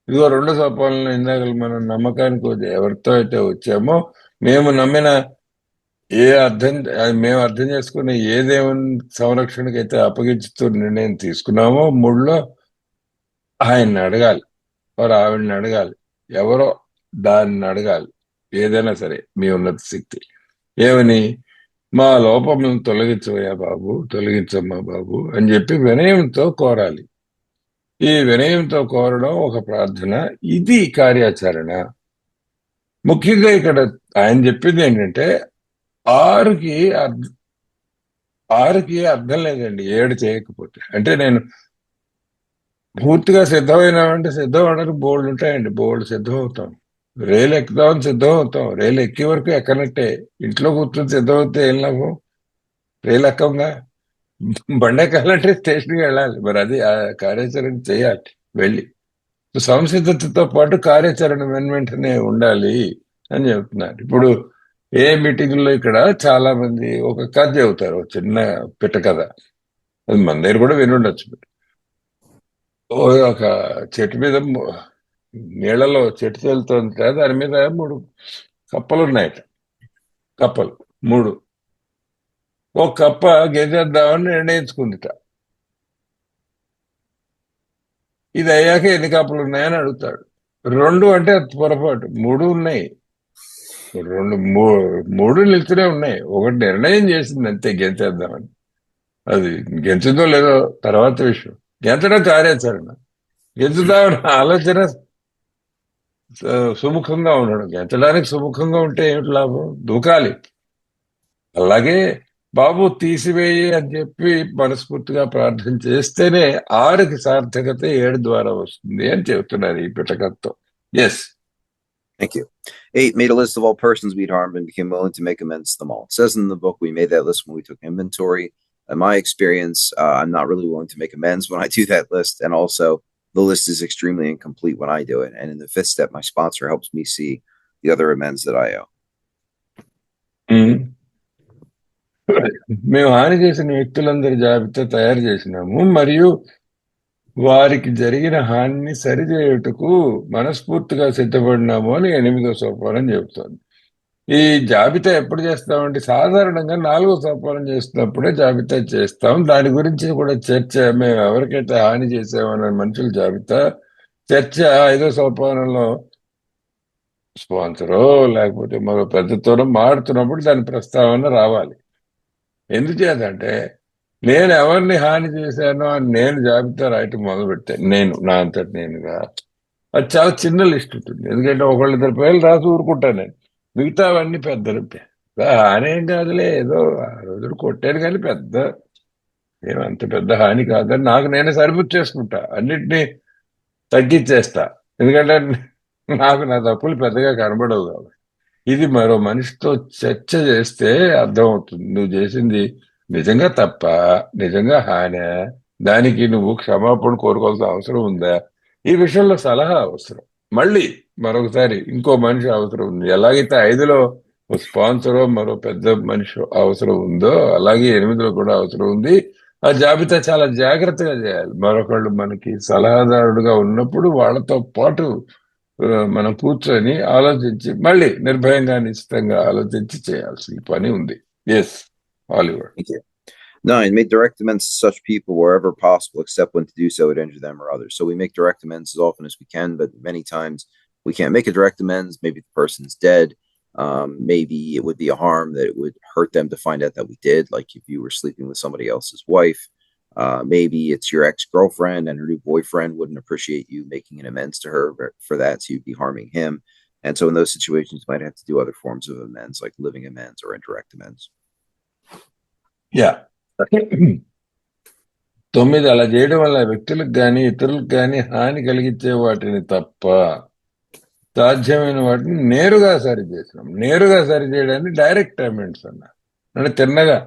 ఇదిగో 2వ సోపానంలో ఇందాక మనం నమ్మకానికి ఎవరితో అయితే వచ్చామో, మేము అర్థం చేసుకుని ఏ దేవుని సంరక్షణకి అయితే అప్పగించుతూ నిర్ణయం తీసుకున్నామో 3లో ఆయన్ని అడగాలి, వారు ఆవిడని అడగాలి, ఎవరో దాన్ని అడగాలి, ఏదైనా సరే మీ ఉన్నత శక్తి ఏమని, మా లోపములను తొలగించవయ్యా బాబు, తొలగించమ్మా బాబు అని చెప్పి వినయంతో కోరాలి. ఈ వినయంతో కోరడం ఒక ప్రార్థన, ఇది కార్యాచరణ. ముఖ్యంగా ఇక్కడ ఆయన చెప్పింది ఏంటంటే ఆరుకి అర్థ- ఆరుకి అర్థం లేదండి 7 చేయకపోతే. అంటే నేను పూర్తిగా సిద్ధమైనామంటే సిద్ధం అవడానికి బోల్డ్ ఉంటాయండి, బోల్డ్ సిద్ధం అవుతాం. రైలు ఎక్కుదామని సిద్ధం అవుతాం, రైలు ఎక్కే వరకు ఎక్కనట్టే. ఇంట్లో కూర్చొని సిద్ధం అవుతే ఏం లాభం? రైలు ఎక్కంగా బండి ఎక్కాలంటే స్టేషన్కి వెళ్ళాలి, మరి అది ఆ కార్యాచరణ చేయాలి వెళ్ళి. సో సంసిద్ధతతో పాటు కార్యాచరణ వెంటనే ఉండాలి అని చెప్తున్నారు. ఇప్పుడు ఏ మీటింగ్ లో ఇక్కడ చాలా మంది ఒక కథ చెబుతారు, ఒక చిన్న పిట్ట కథ. అది మన దగ్గర కూడా వినుండొచ్చు. ఒక చెట్టు మీద నీళ్లలో చెట్టు తేలుతుంటే దాని మీద 3 కప్పలు ఉన్నాయట. కప్పలు 3. ఒక కప్ప గెంజేద్దామని నిర్ణయించుకుందిట. ఇది అయ్యాక ఎన్ని కప్పలు ఉన్నాయని అడుగుతాడు. 2 అంటే అది పొరపాటు, 3 ఉన్నాయి. 3 నిల్చునే ఉన్నాయి. ఒకటి నిర్ణయం చేసింది అంతే, గెంచేద్దామని. అది గెంచుదో లేదో తర్వాత విషయం. గెంచడం కార్యాచరణ, గెంచుదామని ఆలోచన సుముఖంగా ఉండడం. గెంచడానికి సుముఖంగా ఉంటే ఏమిటి లాభం? దూకాలి. అలాగే బాబు తీసివేయి అని చెప్పి మనస్ఫూర్తిగా ప్రార్థన చేస్తేనే 6కి సార్థకత 7 ద్వారా వస్తుంది అని చెబుతున్నారు ఈ పిటకతో. Yes. Thank you. 8, made a list of all persons we'd harmed and became willing to make amends to them all. It says in the book we made that list when we took inventory. In my experience, I'm not really willing to make amends when I do that list. And also, the list is extremely incomplete when I do it. And in the 5th step, my sponsor helps me see the other amends that I owe. మేము హాని చేసిన వ్యక్తులందరి జాబితా తయారు చేసినాము మరియు వారికి జరిగిన హానిని సరిచేయుటకు మనస్ఫూర్తిగా సిద్ధపడినాము అని 8వ సోపానం చెబుతోంది. ఈ జాబితా ఎప్పుడు చేస్తామంటే సాధారణంగా 4వ సోపానం చేస్తున్నప్పుడే జాబితా చేస్తాం. దాని గురించి కూడా చర్చ, మేము ఎవరికైతే హాని చేసామన్న మనుషుల జాబితా చర్చ 5వ సోపానంలో స్పాన్సరో లేకపోతే మరో పెద్దతోనో మాడుతున్నప్పుడు దాని ప్రస్తావన రావాలి. ఎందుచేతంటే నేను ఎవరిని హాని చేశానో అని నేను జాబితా రాయటం మొదలు పెట్టాను, నేను నా అంతటి నేనుగా. అది చాలా చిన్న లిస్ట్ ఉంటుంది, ఎందుకంటే ఒకళ్ళిద్దరు పేర్లు రాసి ఊరుకుంటాను నేను. మిగతావన్నీ పెద్దలు. హాని ఏం కాదులే, ఏదో ఆ రోజులు కొట్టాను కానీ పెద్ద ఏమంత పెద్ద హాని కాదని నాకు నేనే సరిపుచ్చి చేసుకుంటా, అన్నిటినీ తగ్గించేస్తా. ఎందుకంటే నాకు నా తప్పులు పెద్దగా కనబడవు కాబట్టి. ఇది మరో మనిషితో చర్చ చేస్తే అర్థమవుతుంది నువ్వు చేసింది నిజంగా తప్ప, నిజంగా హానా, దానికి నువ్వు క్షమాపణ కోరుకోవాల్సిన అవసరం ఉందా, ఈ విషయంలో సలహా అవసరం. మళ్ళీ మరొకసారి ఇంకో మనిషి అవసరం ఉంది. ఎలాగైతే 5లో స్పాన్సరో మరో పెద్ద మనిషి అవసరం ఉందో అలాగే 8లో కూడా అవసరం ఉంది. ఆ జాబితా చాలా జాగ్రత్తగా చేయాలి. మరొకళ్ళు మనకి సలహాదారుడుగా ఉన్నప్పుడు వాళ్ళతో పాటు మనం కూర్చొని ఆలోచించి మళ్ళీ నిర్భయంగా నిశ్చితంగా ఆలోచించి చేయాల్సిన పని ఉంది. Yes, Oliver. Thank you. 9, make direct amends to such people wherever possible, except when to do so would injure them or others. So we make direct amends as often as we can, but many times we can't make a direct amends. Maybe the person's dead. Maybe it would be a harm that it would hurt them to find out that we did, like if you were sleeping with somebody else's wife. Maybe it's your ex-girlfriend and her new boyfriend wouldn't appreciate you making an amends to her for that, so you'd be harming him. And so in those situations, you might have to do other forms of amends, like living amends or indirect amends. Yeah. 9, అలా చేయడం వల్ల వ్యక్తులకు కానీ ఇతరులకు కానీ హాని కలిగించే వాటిని తప్ప సాధ్యమైన వాటిని నేరుగా సరి చేసినాం. నేరుగా సరి చేయడాన్ని డైరెక్ట్ పేమెంట్స్ అన్నారు. అంటే తిన్నగా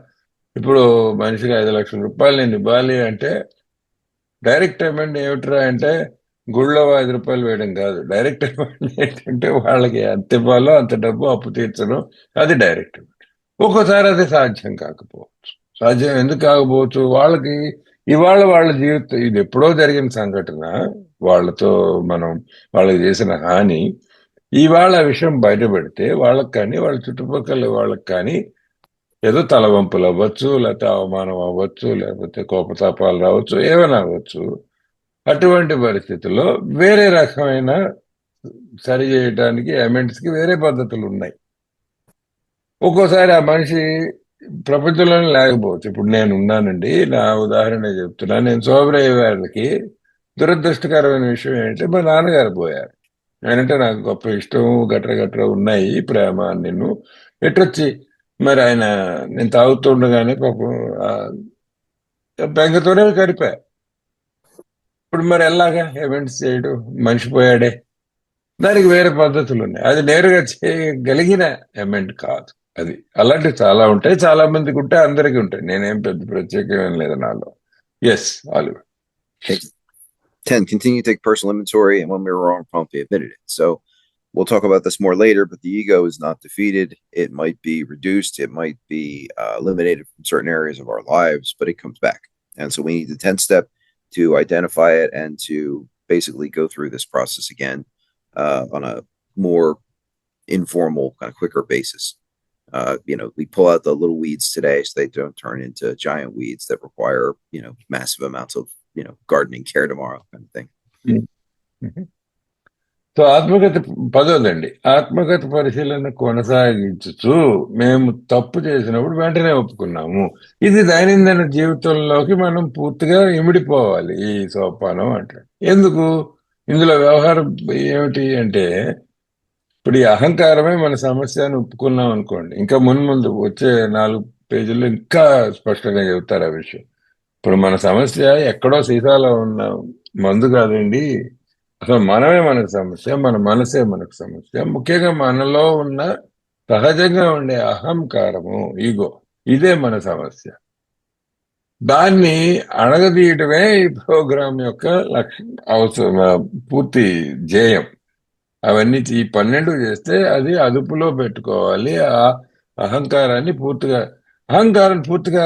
ఇప్పుడు మనిషికి 5 లక్షల రూపాయలు నేను ఇవ్వాలి అంటే డైరెక్ట్ పేమెంట్ ఏమిట్రా అంటే గుళ్ళో 5 రూపాయలు వేయడం కాదు. డైరెక్ట్ పేమెంట్ ఏంటంటే వాళ్ళకి ఎంత ఇవ్వాలో అంత డబ్బు అప్పు తీర్చడం, అది డైరెక్ట్ పేమెంట్. ఒక్కోసారి అది సాధ్యం కాకపోవచ్చు. సాధ్యం ఎందుకు కాకపోవచ్చు? వాళ్ళకి ఇవాళ వాళ్ళ జీవితం, ఇది ఎప్పుడో జరిగిన సంఘటన, వాళ్ళతో మనం వాళ్ళకి చేసిన హాని ఇవాళ విషయం బయటపెడితే వాళ్ళకి కానీ వాళ్ళ చుట్టుపక్కల వాళ్ళకి కానీ ఏదో తలవంపులు అవ్వచ్చు, లేకపోతే అవమానం అవ్వచ్చు, లేకపోతే కోపతాపాలు రావచ్చు, ఏమైనా అవ్వచ్చు. అటువంటి పరిస్థితుల్లో వేరే రకమైన సరి చేయడానికి అమెండ్స్కి వేరే పద్ధతులు ఉన్నాయి. ఒక్కోసారి ఆ మనిషి ప్రపంచంలోనే లేకపోవచ్చు. ఇప్పుడు నేను ఉన్నానండి, నా ఉదాహరణ చెప్తున్నా. నేను సోబరయ్యే వాళ్ళకి దురదృష్టకరమైన విషయం ఏంటంటే మా నాన్నగారు పోయారు. ఆయనంటే నాకు గొప్ప ఇష్టం, గట్ర గట్ర ఉన్నాయి, ప్రేమ నేను ఎటొచ్చి మరి ఆయన నేను తాగుతుండగానే పాపం ఆ బెంగతోనే గడిపా. ఇప్పుడు మరి ఎలాగా ఈవెంట్స్ చేయడం, మనిషి పోయాడే, దానికి వేరే పద్ధతులు ఉన్నాయి. అది నేరుగా చేయగలిగిన ఎమెంట్ కాదు అది. అలాంటివి చాలా ఉంటాయి, చాలా మందికి ఉంటాయి, అందరికీ ఉంటాయి. నేనేం పెద్ద ప్రత్యేకమేం లేదు నాలో. Yes Oliver. Okay. 10, continue to take personal inventory, and when we were wrong, promptly admitted it. So we'll talk about this more later, but the ego is not defeated. It might be reduced, it might be eliminated from certain areas of our lives, but it comes back. And so we need the 10th step to identify it and to basically go through this process again on a more informal, kind of quicker basis. We pull out the little weeds today so they don't turn into giant weeds that require, massive amounts of, gardening care tomorrow, kind of thing. So ఆత్మగత పదోదండి. ఆత్మగత పరిశీలన కొనసాగించుచు మేము తప్పు చేసినప్పుడు వెంటనే ఒప్పుకున్నాము. ఇది దైనందిన జీవితంలోకి మనం పూర్తిగా ఇమిడిపోవాలి ఈ సోపానం అంటే. ఎందుకు ఇందులో వ్యవహారం ఏమిటి అంటే, ఇప్పుడు ఈ అహంకారమే మన సమస్య అని ఒప్పుకున్నాం అనుకోండి, ఇంకా మున్ముందు వచ్చే 4 పేజీల్లో ఇంకా స్పష్టంగా చెబుతారు ఆ విషయం. ఇప్పుడు మన సమస్య ఎక్కడో సీసాలో ఉన్న మందు కాదండి, అసలు మనమే మనకు సమస్య, మన మనసే మనకు సమస్య. ముఖ్యంగా మనలో ఉన్న సహజంగా ఉండే అహంకారము, ఈగో, ఇదే మన సమస్య. దాన్ని అణగదీయటమే ఈ ప్రోగ్రాం యొక్క అవసరం, పూర్తి ధ్యేయం. అవన్నీ ఈ 12 చేస్తే అది అదుపులో పెట్టుకోవాలి. ఆ అహంకారం పూర్తిగా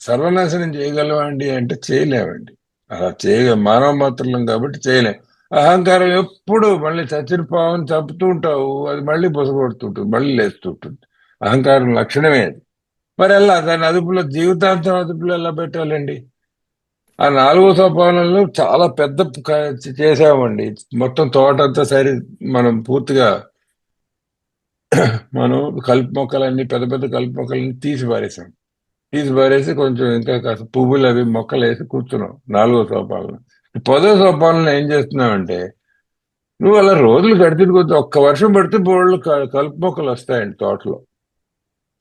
సర్వనాశనం చేయగలవండి అంటే చేయలేమండి. అలా మానవ మాత్రం కాబట్టి చేయలేం. అహంకారం ఎప్పుడు మళ్ళీ చచ్చిన పావుని చంపుతూ ఉంటావు, అది మళ్ళీ బుసగొడుతుంటుంది, మళ్ళీ లేస్తుంటుంది. అహంకారం లక్షణమే అది. మరి ఎలా దాని అదుపులో, జీవితాంతం అదుపులో ఎలా పెట్టాలండి? ఆ 4వ సోపానంలో చాలా పెద్ద చేసామండి. మొత్తం తోటంతా సరి మనం పూర్తిగా మనం కలుపు మొక్కలన్నీ, పెద్ద పెద్ద కలుపు మొక్కలన్నీ తీసి పారేసి కొంచెం ఇంకా కాస్త పువ్వులు అవి మొక్కలు వేసి కూర్చున్నాం 4వ సోపానంలో. 10వ సోపానంలో ఏం చేస్తున్నావంటే, నువ్వు అలా రోజులు గడిచిన కొద్ది ఒక్క వర్షం పడితే బోళ్ళు కలుపు మొక్కలు వస్తాయండి తోటలో.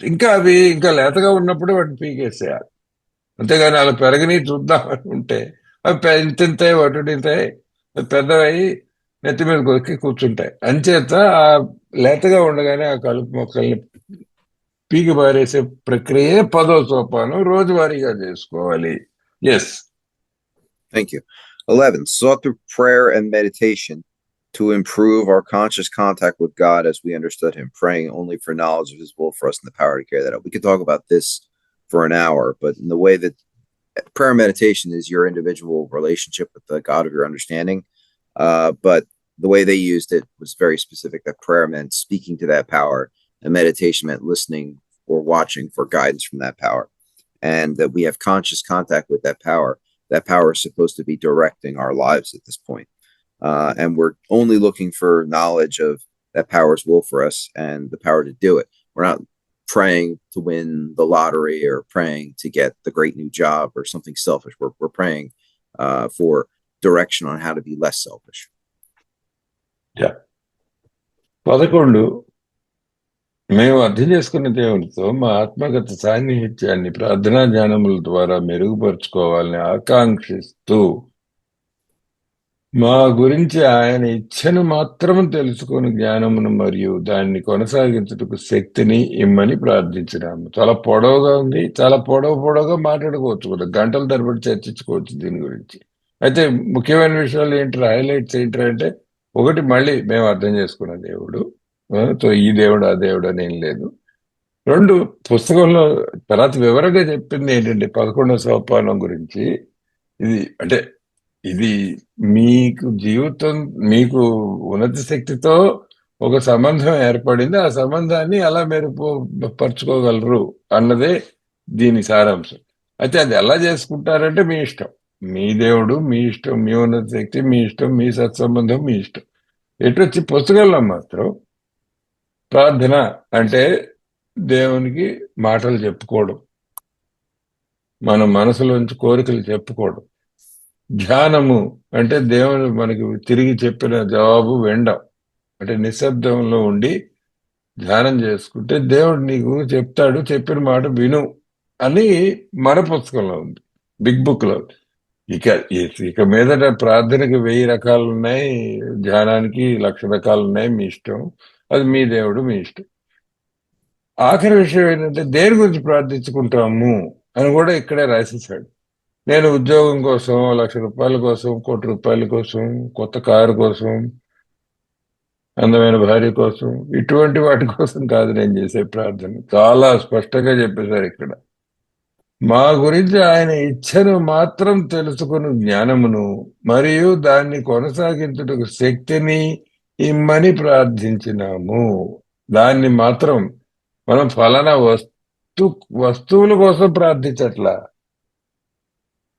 ఇంకా అవి ఇంకా లేతగా ఉన్నప్పుడు వాటిని పీకేసేయాలి. అంతేగాని అలా పెరగని చూద్దామని ఉంటే అవి ఇంతింతాయి, వటుడింతాయి, పెద్దవై నెత్తి మీద కొరికి కూర్చుంటాయి. అంచేత ఆ లేతగా ఉండగానే ఆ కలుపు మొక్కల్ని పీకి పారేసే ప్రక్రియ 10వ సోపానం రోజువారీగా చేసుకోవాలి. Yes. Thank you. 11, sought through prayer and meditation to improve our conscious contact with God as we understood him, praying only for knowledge of his will for us and the power to carry that out. We could talk about this for an hour, but in the way that prayer and meditation is your individual relationship with the God of your understanding, but the way they used it was very specific, that prayer meant speaking to that power and meditation meant listening or watching for guidance from that power, and that we have conscious contact with that power. That power is supposed to be directing our lives at this point. And we're only looking for knowledge of that power's will for us and the power to do it. We're not praying to win the lottery or praying to get the great new job or something selfish. We're praying for direction on how to be less selfish. Yeah. 11, మేము అర్థం చేసుకున్న దేవునితో మా ఆత్మగత సాన్నిహిత్యాన్ని ప్రార్థనా జ్ఞానముల ద్వారా మెరుగుపరుచుకోవాలని ఆకాంక్షిస్తూ మా గురించి ఆయన ఇచ్ఛను మాత్రం తెలుసుకుని జ్ఞానమును మరియు దాన్ని కొనసాగించుటకు శక్తిని ఇమ్మని ప్రార్థించినాము. చాలా పొడవుగా ఉంది, చాలా పొడవుగా మాట్లాడుకోవచ్చు కూడా, గంటల తరబడి చర్చించుకోవచ్చు దీని గురించి. అయితే ముఖ్యమైన విషయాలు ఏంటి, హైలైట్స్ ఏంటి అంటే, ఒకటి, మళ్ళీ మేము అర్థం చేసుకున్న దేవుడు, సో ఈ దేవుడు ఆ దేవుడు అని ఏం లేదు. 2, పుస్తకంలో తర్వాత వివరంగా చెప్పింది ఏంటంటే 11వ సోపానం గురించి, ఇది మీకు మీకు ఉన్నత శక్తితో ఒక సంబంధం ఏర్పడింది, ఆ సంబంధాన్ని ఎలా పరుచుకోగలరు అన్నదే దీని సారాంశం. అయితే అది ఎలా చేసుకుంటారంటే మీ ఇష్టం, మీ దేవుడు మీ ఇష్టం, మీ ఉన్నత శక్తి మీ ఇష్టం, మీ సత్సంబంధం మీ ఇష్టం. ఎటొచ్చి పుస్తకంలో మాత్రం ప్రార్థన అంటే దేవునికి మాటలు చెప్పుకోవడం, మన మనసులోంచి కోరికలు చెప్పుకోవడం. ధ్యానము అంటే దేవుడు మనకి తిరిగి చెప్పిన జవాబు వినడం. అంటే నిశ్శబ్దంలో ఉండి ధ్యానం చేసుకుంటే దేవుడు నీకు చెప్తాడు, చెప్పిన మాట విను అని మన పుస్తకంలో ఉంది, బిగ్ బుక్ లో. ఇక ఇక మీదట ప్రార్థనకి 1000 రకాలు ఉన్నాయి, ధ్యానానికి 1,00,000 రకాలు ఉన్నాయి. మీ ఇష్టం, అది మీ దేవుడు, మీ ఇష్టం. ఆఖరి విషయం ఏంటంటే దేని గురించి ప్రార్థించుకుంటాము అని కూడా ఇక్కడే రాసేసాడు. నేను ఉద్యోగం కోసం, 1,00,000 రూపాయల కోసం, 1,00,00,000 రూపాయల కోసం, కొత్త కారు కోసం, అందమైన భార్య కోసం, ఇటువంటి వాటి కోసం కాదు నేను చేసే ప్రార్థన. చాలా స్పష్టంగా చెప్పేశారు ఇక్కడ. మా గురించి ఆయన ఇచ్ఛను మాత్రం తెలుసుకుని జ్ఞానమును మరియు దాన్ని కొనసాగించుటకు శక్తిని ఇమ్మని ప్రార్థించినాము. దాన్ని మాత్రం మనం ఫలానా వస్తువుల కోసం ప్రార్థించట్లా.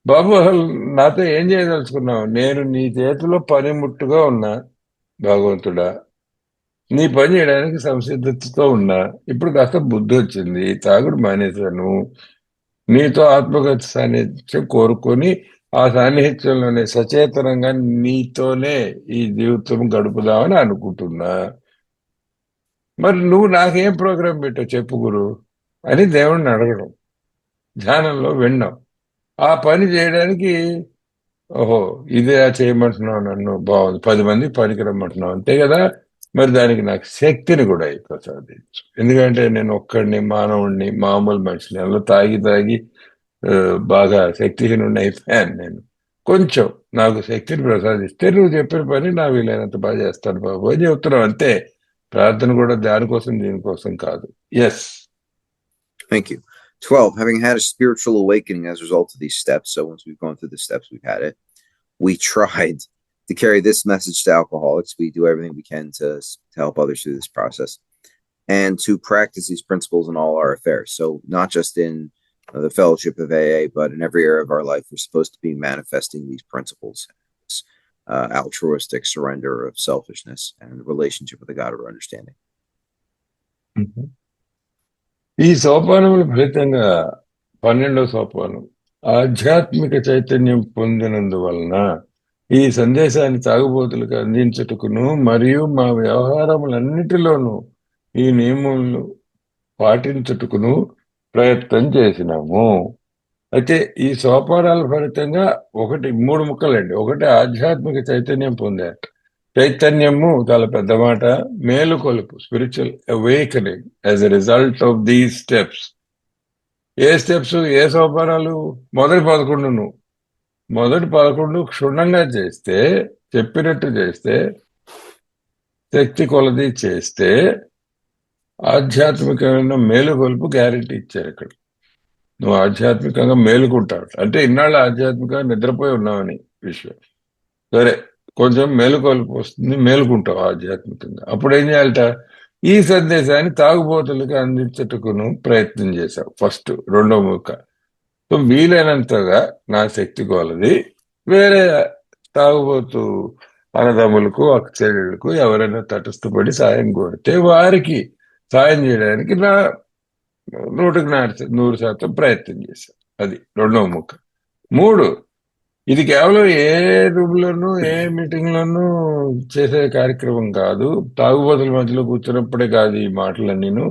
బాబు అసలు నాతో ఏం చేయదలుచుకున్నావు? నేను నీ చేతిలో పనిముట్టుగా ఉన్నా భగవంతుడా, నీ పని చేయడానికి సంసిద్ధతతో ఉన్నా. ఇప్పుడు కాస్త బుద్ధి వచ్చింది, తాగుడు మానేశాను. నీతో ఆత్మగత సాన్నిధ్యం కోరుకొని ఆ సాన్నిహిత్యంలోనే సచేతనంగా నీతోనే ఈ జీవితం గడుపుదామని అనుకుంటున్నా. మరి నువ్వు నాకేం ప్రోగ్రాం పెట్టావు చెప్పు గురు అని దేవుణ్ణి అడగడం, ధ్యానంలో విన్నాం. ఆ పని చేయడానికి ఓహో ఇదే చేయమంటున్నావు నన్ను, బాగుంది, 10 మంది పనికి రమ్మంటున్నావు అంతే కదా. మరి దానికి నాకు శక్తిని కూడా ప్రసాదించు. ఎందుకంటే నేను ఒక్కడిని, మానవుడిని, మామూలు మనిషిని, అందులో తాగి తాగి బాగా శక్తిహీనుడిని అయిపోయాను నేను. కొంచెం నాకు శక్తిని ప్రసాదిస్తే నువ్వు చెప్పిన పని నా వీలైనంత బాగా చేస్తాను బాబు అని చెప్తున్నావు అంతే. ప్రార్థన కూడా దానికోసం దీనికోసం కాదు. Yes. Thank you. 12, having had a spiritual awakening as a result of these steps. So once we've gone through the steps, we've had it. We tried to carry this message to alcoholics. We do everything we can to help others through this process and to practice these principles in all our affairs. So not just in the fellowship of AA, but in every area of our life, we're supposed to be manifesting these principles. Altruistic surrender of selfishness and the relationship with the God of our understanding. ఈ సోపానముల ఫలితంగా 12వ సోపానం, ఆధ్యాత్మిక చైతన్యం పొందినందువలన ఈ సందేశాన్ని తాగుబోతులకు అందించుటకును మరియు మా వ్యవహారములన్నిటిలోనూ ఈ నియమములు పాటించుటకును ప్రయత్నం చేసినాము. అయితే ఈ సోపానాల ఫలితంగా 3 ముక్కలండి. ఒకటి ఆధ్యాత్మిక చైతన్యం పొందారు. చైతన్యము చాలా పెద్ద మాట. మేలుకొలుపు, spiritual awakening as a result of these steps. ఏ స్టెప్స్, ఏ సోపానాలు? మొదటి 11 క్షుణ్ణంగా చేస్తే, చెప్పినట్టు చేస్తే, శక్తి కొలది చేస్తే ఆధ్యాత్మికమైన మేలుకొలుపు గ్యారెంటీ ఇచ్చారు ఇక్కడ. నువ్వు ఆధ్యాత్మికంగా మేలుకుంటావు అంటే ఇన్నాళ్ళు ఆధ్యాత్మికంగా నిద్రపోయి ఉన్నావని విషయం. సరే, కొంచెం మేలుకొలుపు వస్తుంది, మేలుకుంటావు ఆధ్యాత్మికంగా. అప్పుడు ఏం చేయాలట? ఈ సందేశాన్ని తాగుబోతులకు అందించటకును ప్రయత్నం చేశావు. ఫస్ట్ 2వ ముక్క. సో వీలైనంతగా నా శక్తి కొలది వేరే తాగుబోతు అన్నదమ్ములకు, అక్కచెల్లెళ్లకు ఎవరైనా తటస్థపడి సాయం కోరితే వారికి సాయం చేయడానికి నా 100% ప్రయత్నం చేశాను. అది 2వ ముక్క. 3, ఇది కేవలం ఏ రూమ్లోనూ ఏ మీటింగ్లోనూ చేసే కార్యక్రమం కాదు. తాగుబోతుల మధ్యలో కూర్చున్నప్పుడే కాదు ఈ మాటలన్నీను.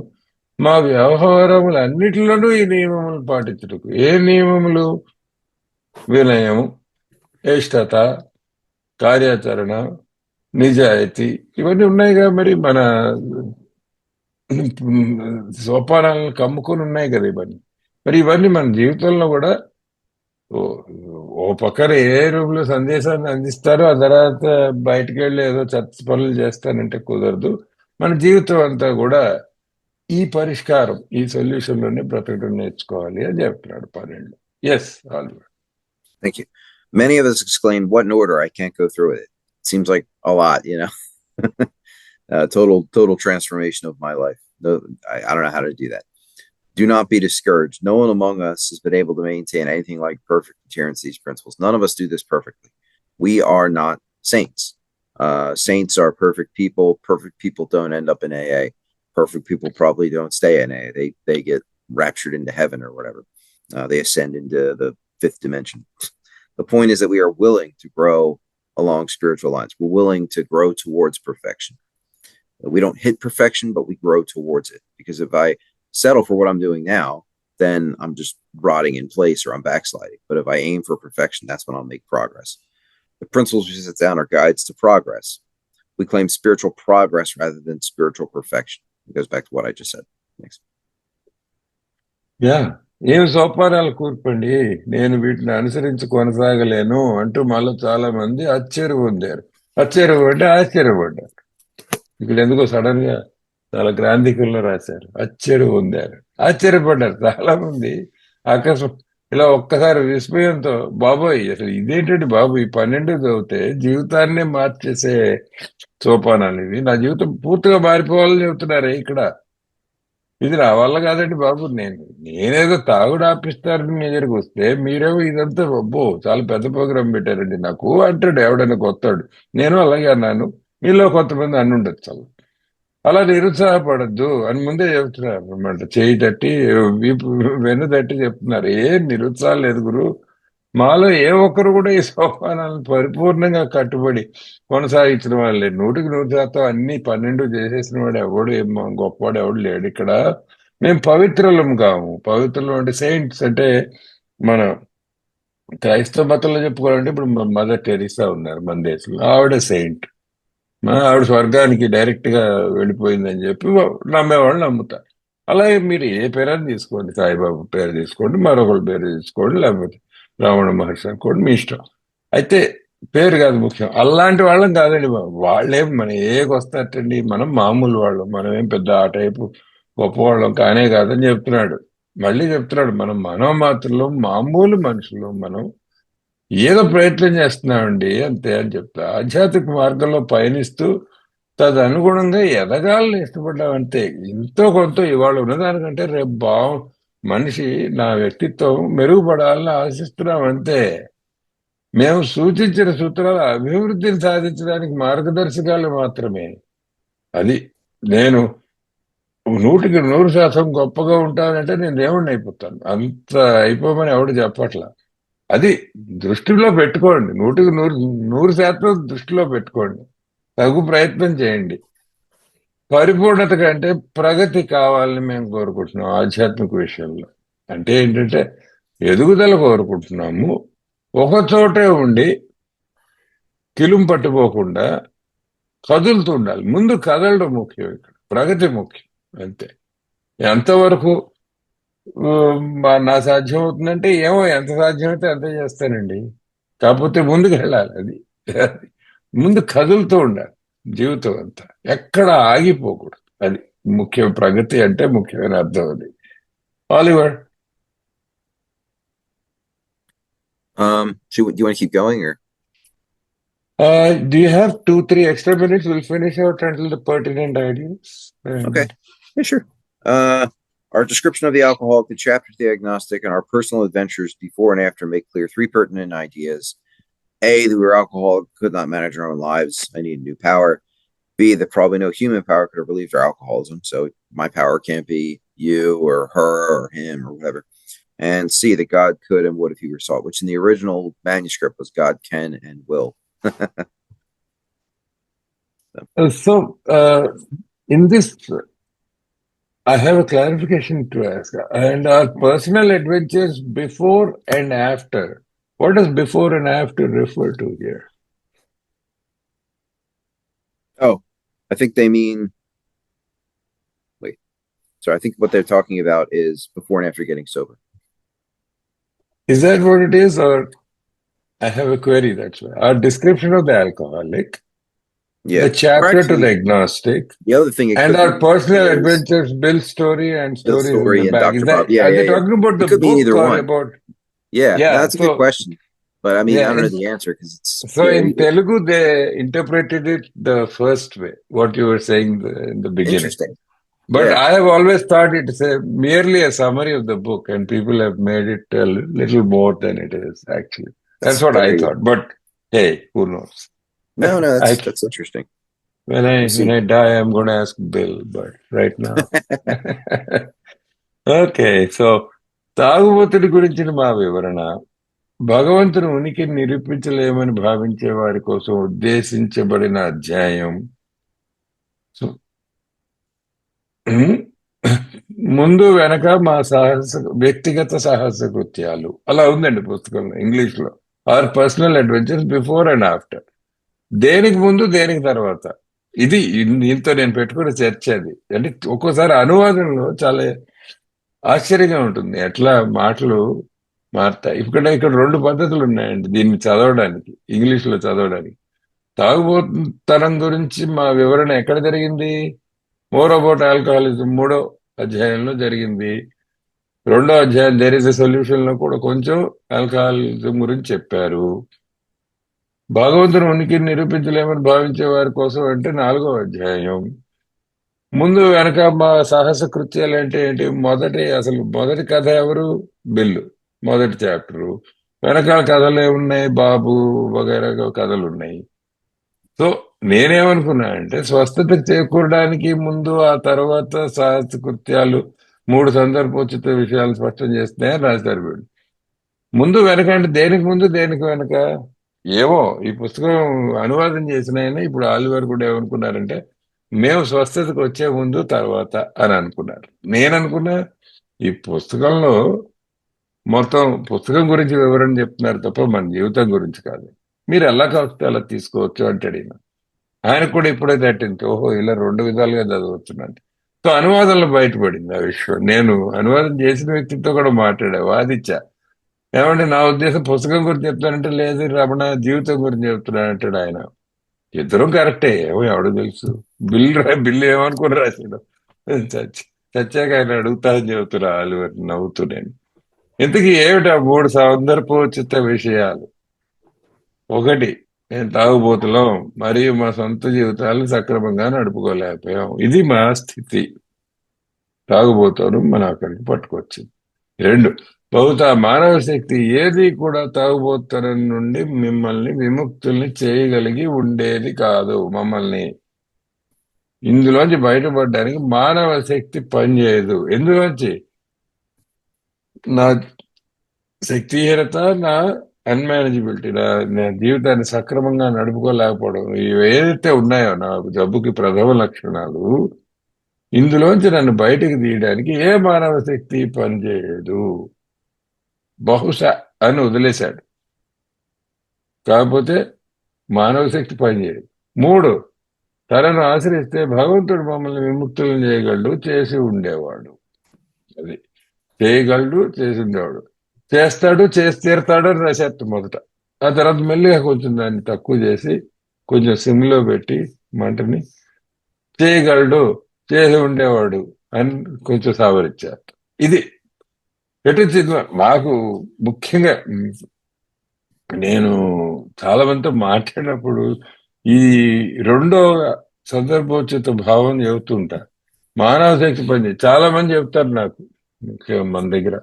మా వ్యవహారములన్నిటిలోనూ ఈ నియమములు పాటించుటకు. ఏ నియమములు? వినయము, ఇష్టత, కార్యాచరణ, నిజాయితీ, ఇవన్నీ ఉన్నాయిగా. మరి మన సోపానాలను కమ్ముకొని ఉన్నాయి కదా ఇవన్నీ. మరి ఇవన్నీ మన జీవితంలో కూడా ఓ పక్కన ఏ రూమ్ లో సందేశాన్ని అందిస్తారో ఆ తర్వాత బయటకు వెళ్ళి ఏదో చెత్త పనులు చేస్తానంటే కుదరదు. మన జీవితం అంతా కూడా ఈ పరిష్కారం, ఈ సొల్యూషన్ లోనే బ్రతకడం నేర్చుకోవాలి అని చెప్తున్నాడు 12. Yes, already. Thank you. Many of us exclaimed, "What in order? I can't go through it." It seems like a lot, you know. Total transformation of my life. No, I don't know how to do that. Do not be discouraged. No one among us has been able to maintain anything like perfect adherence to these principles. None of us do this perfectly. We are not saints. Saints are perfect people. Perfect people don't end up in AA. perfect people probably don't stay in AA. They get raptured into heaven or whatever. They ascend into the fifth dimension. The point is that we are willing to grow along spiritual lines. We're willing to grow towards perfection. We don't hit perfection, but we grow towards it. Because if I settle for what I'm doing now, then I'm just rotting in place or I'm backsliding. But if I aim for perfection, that's when I'll make progress. The principles we set down are guides to progress. We claim spiritual progress rather than spiritual perfection. It goes back to what I just said. Thanks. Yeah ఏం సోపానాలు కూర్పండి, నేను వీటిని అనుసరించి కొనసాగలేను అంటూ మాలో చాలా మంది ఆశ్చర్యపడ్డారు. ఇక్కడ ఎందుకో సడన్ గా చాలా గ్రాంధికుల్లో రాశారు, ఆశ్చర్యపడ్డారు చాలా మంది. ఆకాశం ఇలా ఒక్కసారి విస్మయంతో, బాబోయ్ అసలు ఇదేంటండి బాబు, ఈ 12 చదివితే జీవితాన్నే మార్చేసే సోపానాలు ఇవి, నా జీవితం పూర్తిగా మారిపోవాలని చెబుతున్నారే ఇక్కడ. ఇది నా వల్ల కాదండి బాబు, నేనేదో తాగుడు ఆపిస్తారని మీ దగ్గరికి వస్తే మీరేమో ఇదంతా అబ్బో చాలా పెద్ద ప్రోగ్రాం పెట్టారండి నాకు అంటాడు ఎవడైనా కొత్తాడు. నేను అలాగే అన్నాను, మీలో కొంతమంది అని ఉండొచ్చు. అలా నిరుత్సాహపడద్దు అని ముందే చెప్తున్నారు అనమాట. చేయి తట్టి వెన్ను తట్టి చెప్తున్నారు, ఏం నిరుత్సాహం లేదు గురు, మాలో ఏ ఒక్కరు కూడా ఈ సోపానాలను పరిపూర్ణంగా కట్టుబడి కొనసాగించిన వాళ్ళు లేరు. 100% అన్ని 12 చేసేసిన వాడు ఎవడు గొప్పవాడు ఎవడు లేడు ఇక్కడ. మేము పవిత్రులం కాము. పవిత్రులం అంటే సెయింట్స్ అంటే మన క్రైస్తవ మతంలో చెప్పుకోవాలంటే ఇప్పుడు మదర్ టెరిసా ఉన్నారు మన దేశంలో, ఆవిడ సెయింట్. ఆవిడ స్వర్గానికి డైరెక్ట్ గా వెళ్ళిపోయిందని చెప్పి నమ్మేవాళ్ళు నమ్ముతారు. అలాగే మీరు ఏ పేరైనా తీసుకోండి, సాయిబాబా పేరు తీసుకోండి, మరొకరి పేరు తీసుకోండి, లేకపోతే రావణ మహర్షి అనుకోండి, మీ ఇష్టం. అయితే పేరు కాదు ముఖ్యం. అలాంటి వాళ్ళం కాదండి వాళ్ళేం మన వస్తారటండి, మనం మామూలు వాళ్ళం, మనం ఏం పెద్ద ఆ టైపు గొప్పవాళ్ళం కానే కాదని చెప్తున్నాడు. మళ్ళీ చెప్తున్నాడు, మనం మాత్రంలో మామూలు మనుషులు, మనం ఏదో ప్రయత్నం చేస్తున్నామండి అంతే అని చెప్తా. ఆధ్యాత్మిక మార్గంలో పయనిస్తూ తదనుగుణంగా ఎదగాలని ఇష్టపడ్డామంతే. ఎంతో కొంత ఇవాళ ఉన్నదానికంటే రేపు మనిషి నా వ్యక్తిత్వం మెరుగుపడాలని ఆశిస్తున్నాం అంతే. మేము సూచించిన సూత్రాల అభివృద్ధిని సాధించడానికి మార్గదర్శకాలు మాత్రమే. అది నేను 100% గొప్పగా ఉంటానంటే నేను దేవుణ్ణి అయిపోతాను, అంత అయిపోమని ఎవడు చెప్పట్లా. అది దృష్టిలో పెట్టుకోండి, 100% దృష్టిలో పెట్టుకోండి, తగు ప్రయత్నం చేయండి. పరిపూర్ణత కంటే ప్రగతి కావాలని మేము కోరుకుంటున్నాం ఆధ్యాత్మిక విషయంలో. అంటే ఏంటంటే ఎదుగుదల కోరుకుంటున్నాము. ఒక చోటే ఉండి కిలుం పట్టుకోకుండా కదులుతూ ఉండాలి. ముందు కదలడం ముఖ్యం, ఇక్కడ ప్రగతి ముఖ్యం అంతే. ఎంతవరకు నా సాధ్యం అవుతుందంటే ఏమో, ఎంత సాధ్యమైతే అంతే చేస్తానండి, కాకపోతే ముందుకు వెళ్ళాలి. అది ముందు కదులుతూ ఉండాలి జీవితం అంతా, ఎక్కడ ఆగిపోకూడదు. అది ముఖ్య ప్రగతి అంటే ముఖ్యమైన అర్థం అది. Oliver, do you want to keep going or? Do you have 2-3 extra minutes? We'll finish out until the pertinent ideas. Okay, yeah, sure. Our description of the alcoholic, the chapter to the agnostic, and our personal adventures before and after make clear 3 pertinent ideas. A, that we were alcoholic, could not manage our own lives. I needed new power. B, that probably no human power could have relieved our alcoholism. So my power can't be you or her or him or whatever. And C, that God could and would if he were sought, which in the original manuscript was God can and will. So, in this, I have a clarification to ask. And our personal adventures before and after. What does before and after refer to here? Oh, I think they mean, wait. So I think what they're talking about is before and after getting sober. Is that what it is? Or I have a query, that's why. Our description of the alcoholic, yeah, the chapter to the agnostic, the other thing, and our personal adventures, Bill's story and stories story in the and back. Dr. Is that, Bob. Yeah, are they talking about the could be book either or one. about? Yeah, Yeah, that's a good question. But I mean, I don't know the answer because it's. So in Telugu, they interpreted it the first way, what you were saying in the beginning. Interesting. But I have always thought it's merely a summary of the book, and people have made it a little more than it is, actually. That's what I thought. But hey, who knows? No, that's interesting. When I We'll when see. I die, I'm going to ask Bill, but right now. Okay. So తాగుబోతుడి గురించిన మా వివరణ భగవంతుని ఉనికిని నిరూపించలేమని భావించే వారి కోసం ఉద్దేశించబడిన అధ్యాయం. సో ఉమ్, ముందు వెనక మా వ్యక్తిగత సాహస కృత్యాలు అలా ఉందండి పుస్తకంలో ఇంగ్లీష్ లో. Our personal adventures before and after. దేనికి ముందు దేనికి తర్వాత. ఇది దీంతో నేను పెట్టుకున్న చర్చ అది. అంటే ఒక్కోసారి అనువాదంలో చాలా ఆశ్చర్యంగా ఉంటుంది, ఎట్లా మాటలు మారుతాయి. ఇక్కడ రెండు పద్ధతులు ఉన్నాయండి దీన్ని చదవడానికి, ఇంగ్లీష్ లో చదవడానికి. తాగుబోతనం గురించి మా వివరణ ఎక్కడ జరిగింది? మోర్ అబౌట్ ఆల్కహాలిజం 3వ అధ్యాయంలో జరిగింది. 2వ అధ్యాయం దేర్ ఇస్ ఎ సొల్యూషన్ లో కూడా కొంచెం ఆల్కహాలిజం గురించి చెప్పారు. భగవంతుని ఉనికిని నిరూపించలేమని భావించే వారి కోసం అంటే 4వ అధ్యాయం. ముందు వెనక మా సాహస కృత్యాలు అంటే ఏంటి? మొదటి కథ ఎవరు? బిల్లు. మొదటి చాప్టరు. వెనకాల కథలు ఏమున్నాయి? బాబు వగైరా కథలు ఉన్నాయి. సో నేనేమనుకున్నా అంటే స్వస్థత చేకూరడానికి ముందు ఆ తర్వాత సాహస కృత్యాలు 3 సందర్భోచిత విషయాలు స్పష్టం చేస్తున్నాయని రాశారు వీళ్ళు. ముందు వెనక అంటే దేనికి ముందు దేనికి వెనక? ఏమో ఈ పుస్తకం అనువాదం చేసిన ఆయన ఇప్పుడు ఆలివర్ కూడా ఏమనుకున్నారంటే మేము స్వస్థతకు వచ్చే ముందు తర్వాత అని అనుకున్నారు. నేను అనుకున్నా ఈ పుస్తకంలో మొత్తం పుస్తకం గురించి వివరణ చెప్తున్నారు తప్ప మన జీవితం గురించి కాదు. మీరు ఎలా కావస్తే అలా తీసుకోవచ్చు అంటాడు ఈయన. ఆయన కూడా ఇప్పుడే తట్టింది, ఓహో ఇలా 2 విధాలుగా చదవచ్చునండి. సో అనువాదంలో బయటపడింది ఆ విషయం. నేను అనువాదం చేసిన వ్యక్తితో కూడా మాట్లాడా, వాదిచ్చా. ఏమంటే నా ఉద్దేశం పుస్తకం గురించి చెప్తానంటే, లేదు రమణ జీవితం గురించి చెప్తున్నానంటాడు ఆయన. ఇద్దరం కరెక్టే, ఏమో ఎవడు తెలుసు. బిల్లు ఏమనుకుని రాశాడు. చచ్చాక ఆయన అడుగుతానని చెబుతున్నా ఆలివర్ నవ్వుతూ. నేను ఇంతకీ ఏమిటా 3 సందర్భోచిత విషయాలు? 1, నేను తాగుబోతులం మరియు మా సొంత జీవితాలను సక్రమంగా నడుపుకోలేకపోయాం. ఇది మా స్థితి. తాగుబోతాను మన అక్కడికి పట్టుకొచ్చింది. 2, బహుశా మానవ శక్తి ఏది కూడా తాగుబోతనం నుండి మిమ్మల్ని విముక్తుల్ని చేయగలిగి ఉండేది కాదు. మమ్మల్ని ఇందులోంచి బయటపడడానికి మానవ శక్తి పనిచేయదు. ఎందులోంచి? నా శక్తిహీనత, నా అన్మేనేజబిలిటీ, నా జీవితాన్ని సక్రమంగా నడుపుకోలేకపోవడం, ఇవి ఏదైతే ఉన్నాయో నా జబ్బుకి ప్రథమ లక్షణాలు, ఇందులోంచి నన్ను బయటకు తీయడానికి ఏ మానవ శక్తి పనిచేయదు. బహుశా అని వదిలేశాడు. కాకపోతే మానవ శక్తి పనిచేయదు. 3, తనను ఆశ్రయిస్తే భగవంతుడు మమ్మల్ని విముక్తులను చేయగలడు, చేసి ఉండేవాడు. అది చేయగలడు, చేసి ఉండేవాడు. చేస్తాడు, చేసి తీరుతాడు అని రాసేస్తాం మొదట. ఆ తర్వాత మెల్లిగా కొంచెం దాన్ని తక్కువ చేసి కొంచెం సిమ్లో పెట్టి మంటని చేయగలడు, చేసి ఉండేవాడు అని కొంచెం సవరించారు. ఇది ఎటు సినిమా నాకు ముఖ్యంగా నేను చాలా మందితో మాట్లాడినప్పుడు ఈ 2వ సందర్భోచిత భావం చెబుతుంటా. మానవ శక్తి పని చాలా మంది చెప్తారు నాకు, ముఖ్యంగా మన దగ్గర.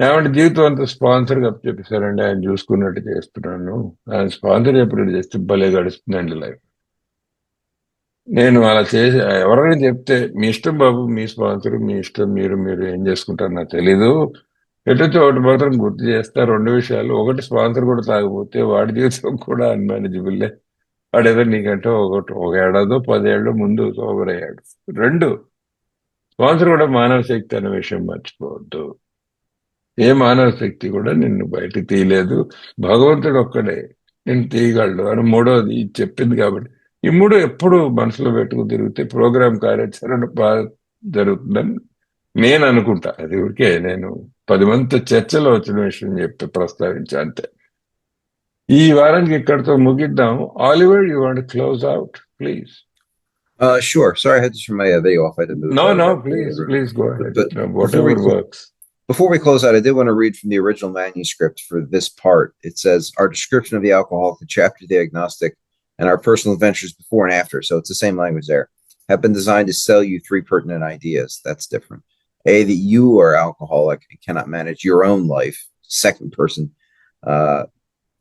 ఏమంటే జీవితం అంతా స్పాన్సర్ గా చెప్పేశారండి, ఆయన చూసుకున్నట్టు చేస్తున్నాను, ఆయన స్పాన్సర్ చెప్పినట్టు చేస్తే భలే గడుస్తుందండి లైఫ్. నేను అలా చేసి ఎవరైనా చెప్తే మీ ఇష్టం బాబు, మీ స్పాన్సర్ మీ ఇష్టం, మీరు ఏం చేసుకుంటారు నాకు తెలీదు. ఎటొచ్చి ఒకటి మాత్రం గుర్తు చేస్తా, 2 విషయాలు. 1, స్పాన్సర్ కూడా తాగిపోతే వాడి జీవితం కూడా అన్మేనేజబుల్లే. వాడేదో నీకంటే ఒక ఏడాదో 10 ఏళ్ళు ముందు సోబర్ అయ్యాడు. 2, స్పాన్సర్ కూడా మానవ శక్తి అనే విషయం మర్చిపోవద్దు. ఏ మానవ శక్తి కూడా నిన్ను బయటకు తీయలేదు, భగవంతుడు ఒక్కడే నిన్ను తీయగలడు అని 3వది చెప్పింది. కాబట్టి ఈ 3 ఎప్పుడు మనసులో పెట్టుకు తిరిగితే ప్రోగ్రామ్ కార్యాచరణ బాగా జరుగుతుందని నేను అనుకుంటా. అది ఊరికే నేను 10 మందితో చర్చలో వచ్చిన విషయం చెప్పి ప్రస్తావించా అంతే. ఈ వారానికి ఇక్కడితో ముగిద్దాం. Oliver, you want close out please? Sure. Sorry, I had to turn my video off. I didn't move. No, please go ahead. But Whatever works. Before we close out, I did want to read from the original manuscript for this part. It says, our description of the alcoholic, the chapter of the agnostic, and our personal adventures before and after. So it's the same language there. Have been designed to sell you 3 pertinent ideas. That's different. A, that you are alcoholic and cannot manage your own life. Second person.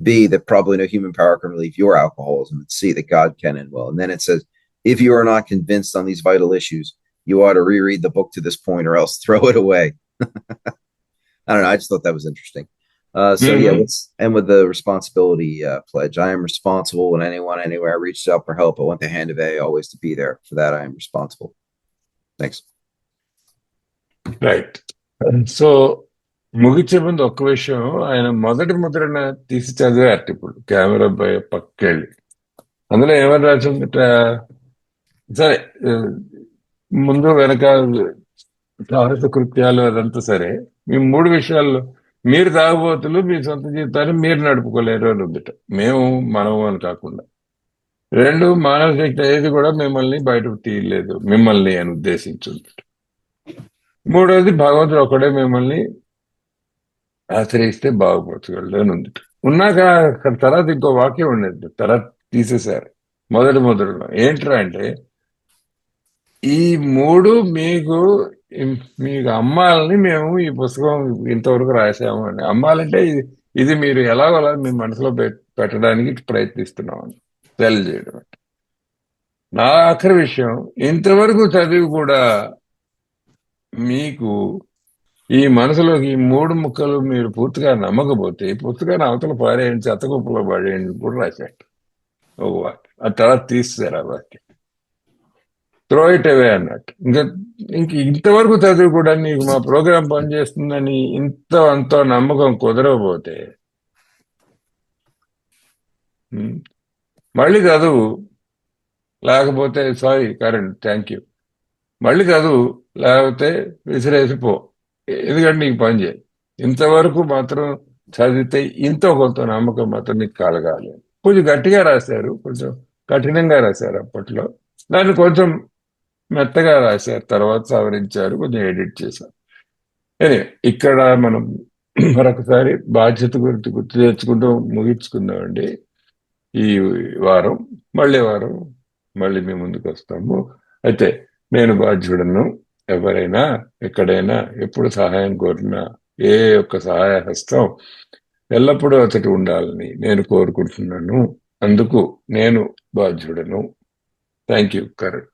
B, that probably no human power can relieve your alcoholism. And C, that God can and will. And then it says, if you are not convinced on these vital issues, you ought to reread the book to this point or else throw it away. I don't know. I just thought that was interesting. So yeah, Mhm. let's end with the responsibility pledge. I am responsible when anyone anywhere reached out for help. I want the hand of A always to be there. For that, I am responsible. Thanks. Right. So ముగించే ముందు ఒక్క విషయం, ఆయన మొదటి ముద్రణ తీసి చదివారు ఇప్పుడు కెమెరా పక్కకెళ్ళి. అందులో ఏమని రాసిందట, సరే, ముందు వెనక సాహస కృత్యాలు అదంతా సరే, మీ మూడు విషయాల్లో మీరు తాగుబోతులు మీ సొంత జీవితాన్ని మీరు నడుపుకోలేరు అని ఉందిట. మేము మనము అని కాకుండా. రెండు, మానవ శక్తి ఏది కూడా మిమ్మల్ని బయటకు తీయలేదు, మిమ్మల్ని అని ఉద్దేశించింది. మూడోది, భగవంతుడు ఒకడే మిమ్మల్ని ఆశ్రయిస్తే బాగుపరచగలడు అని ఉంది. ఉన్నాక తర్వాత ఇంకో వాక్యం ఉండేది, తర్వాత తీసేశారు మొదటి ముద్రలో. ఏంట్రా అంటే, ఈ మూడు మీకు మీకు అమ్మాలని మేము ఈ పుస్తకం ఇంతవరకు రాసాము అని. అమ్మాలంటే ఇది మీరు ఎలాగోలా మీ మనసులో పెట్టడానికి ప్రయత్నిస్తున్నాం అని తెలియజేయడం. నా ఆఖరి విషయం, ఇంతవరకు చదివి కూడా మీకు ఈ మనసులోకి ఈ మూడు ముక్కలు మీరు పూర్తిగా నమ్మకపోతే ఈ పుస్తకాన్ని అవతల పారేయండి, చెత్తకుప్పలో పడేయండి కూడా రాశాడు ఒక వాక్యం. ఆ తర్వాత తీసేశారు ఆ వాక్యం, త్రో ఇట్ అవే అన్నట్టు. ఇంక ఇంతవరకు చదివి కూడా నీకు మా ప్రోగ్రాం పనిచేస్తుందని అంత నమ్మకం కుదరకపోతే మళ్ళీ చదువు, లేకపోతే సారీ కరెంట్ థ్యాంక్ యూ, మళ్ళీ చదువు, లేకపోతే విసిరేసిపో. ఎందుకంటే నీకు పని చేయి. ఇంతవరకు మాత్రం చదివితే ఇంతో కొంత నమ్మకం మాత్రం నీకు కలగాలి. కొంచెం గట్టిగా రాశారు, కొంచెం కఠినంగా రాశారు అప్పట్లో. దాన్ని కొంచెం మెత్తగా రాశారు, తర్వాత సవరించారు, కొంచెం ఎడిట్ చేశారు. ఇక్కడ మనం మరొకసారి బాధ్యత గురించి గుర్తు తెచ్చుకుంటూ ముగించుకుందామండి ఈ వారం. వారం మళ్ళీ మీ ముందుకు వస్తాము. అయితే నేను బాధ్యుడను. ఎవరైనా ఎక్కడైనా ఎప్పుడు సహాయం కోరినా ఏ ఒక్క సహాయ హస్తం ఎల్లప్పుడూ అతడి ఉండాలని నేను కోరుకుంటున్నాను. అందుకు నేను బాధ్యుడను. Thank you Karan.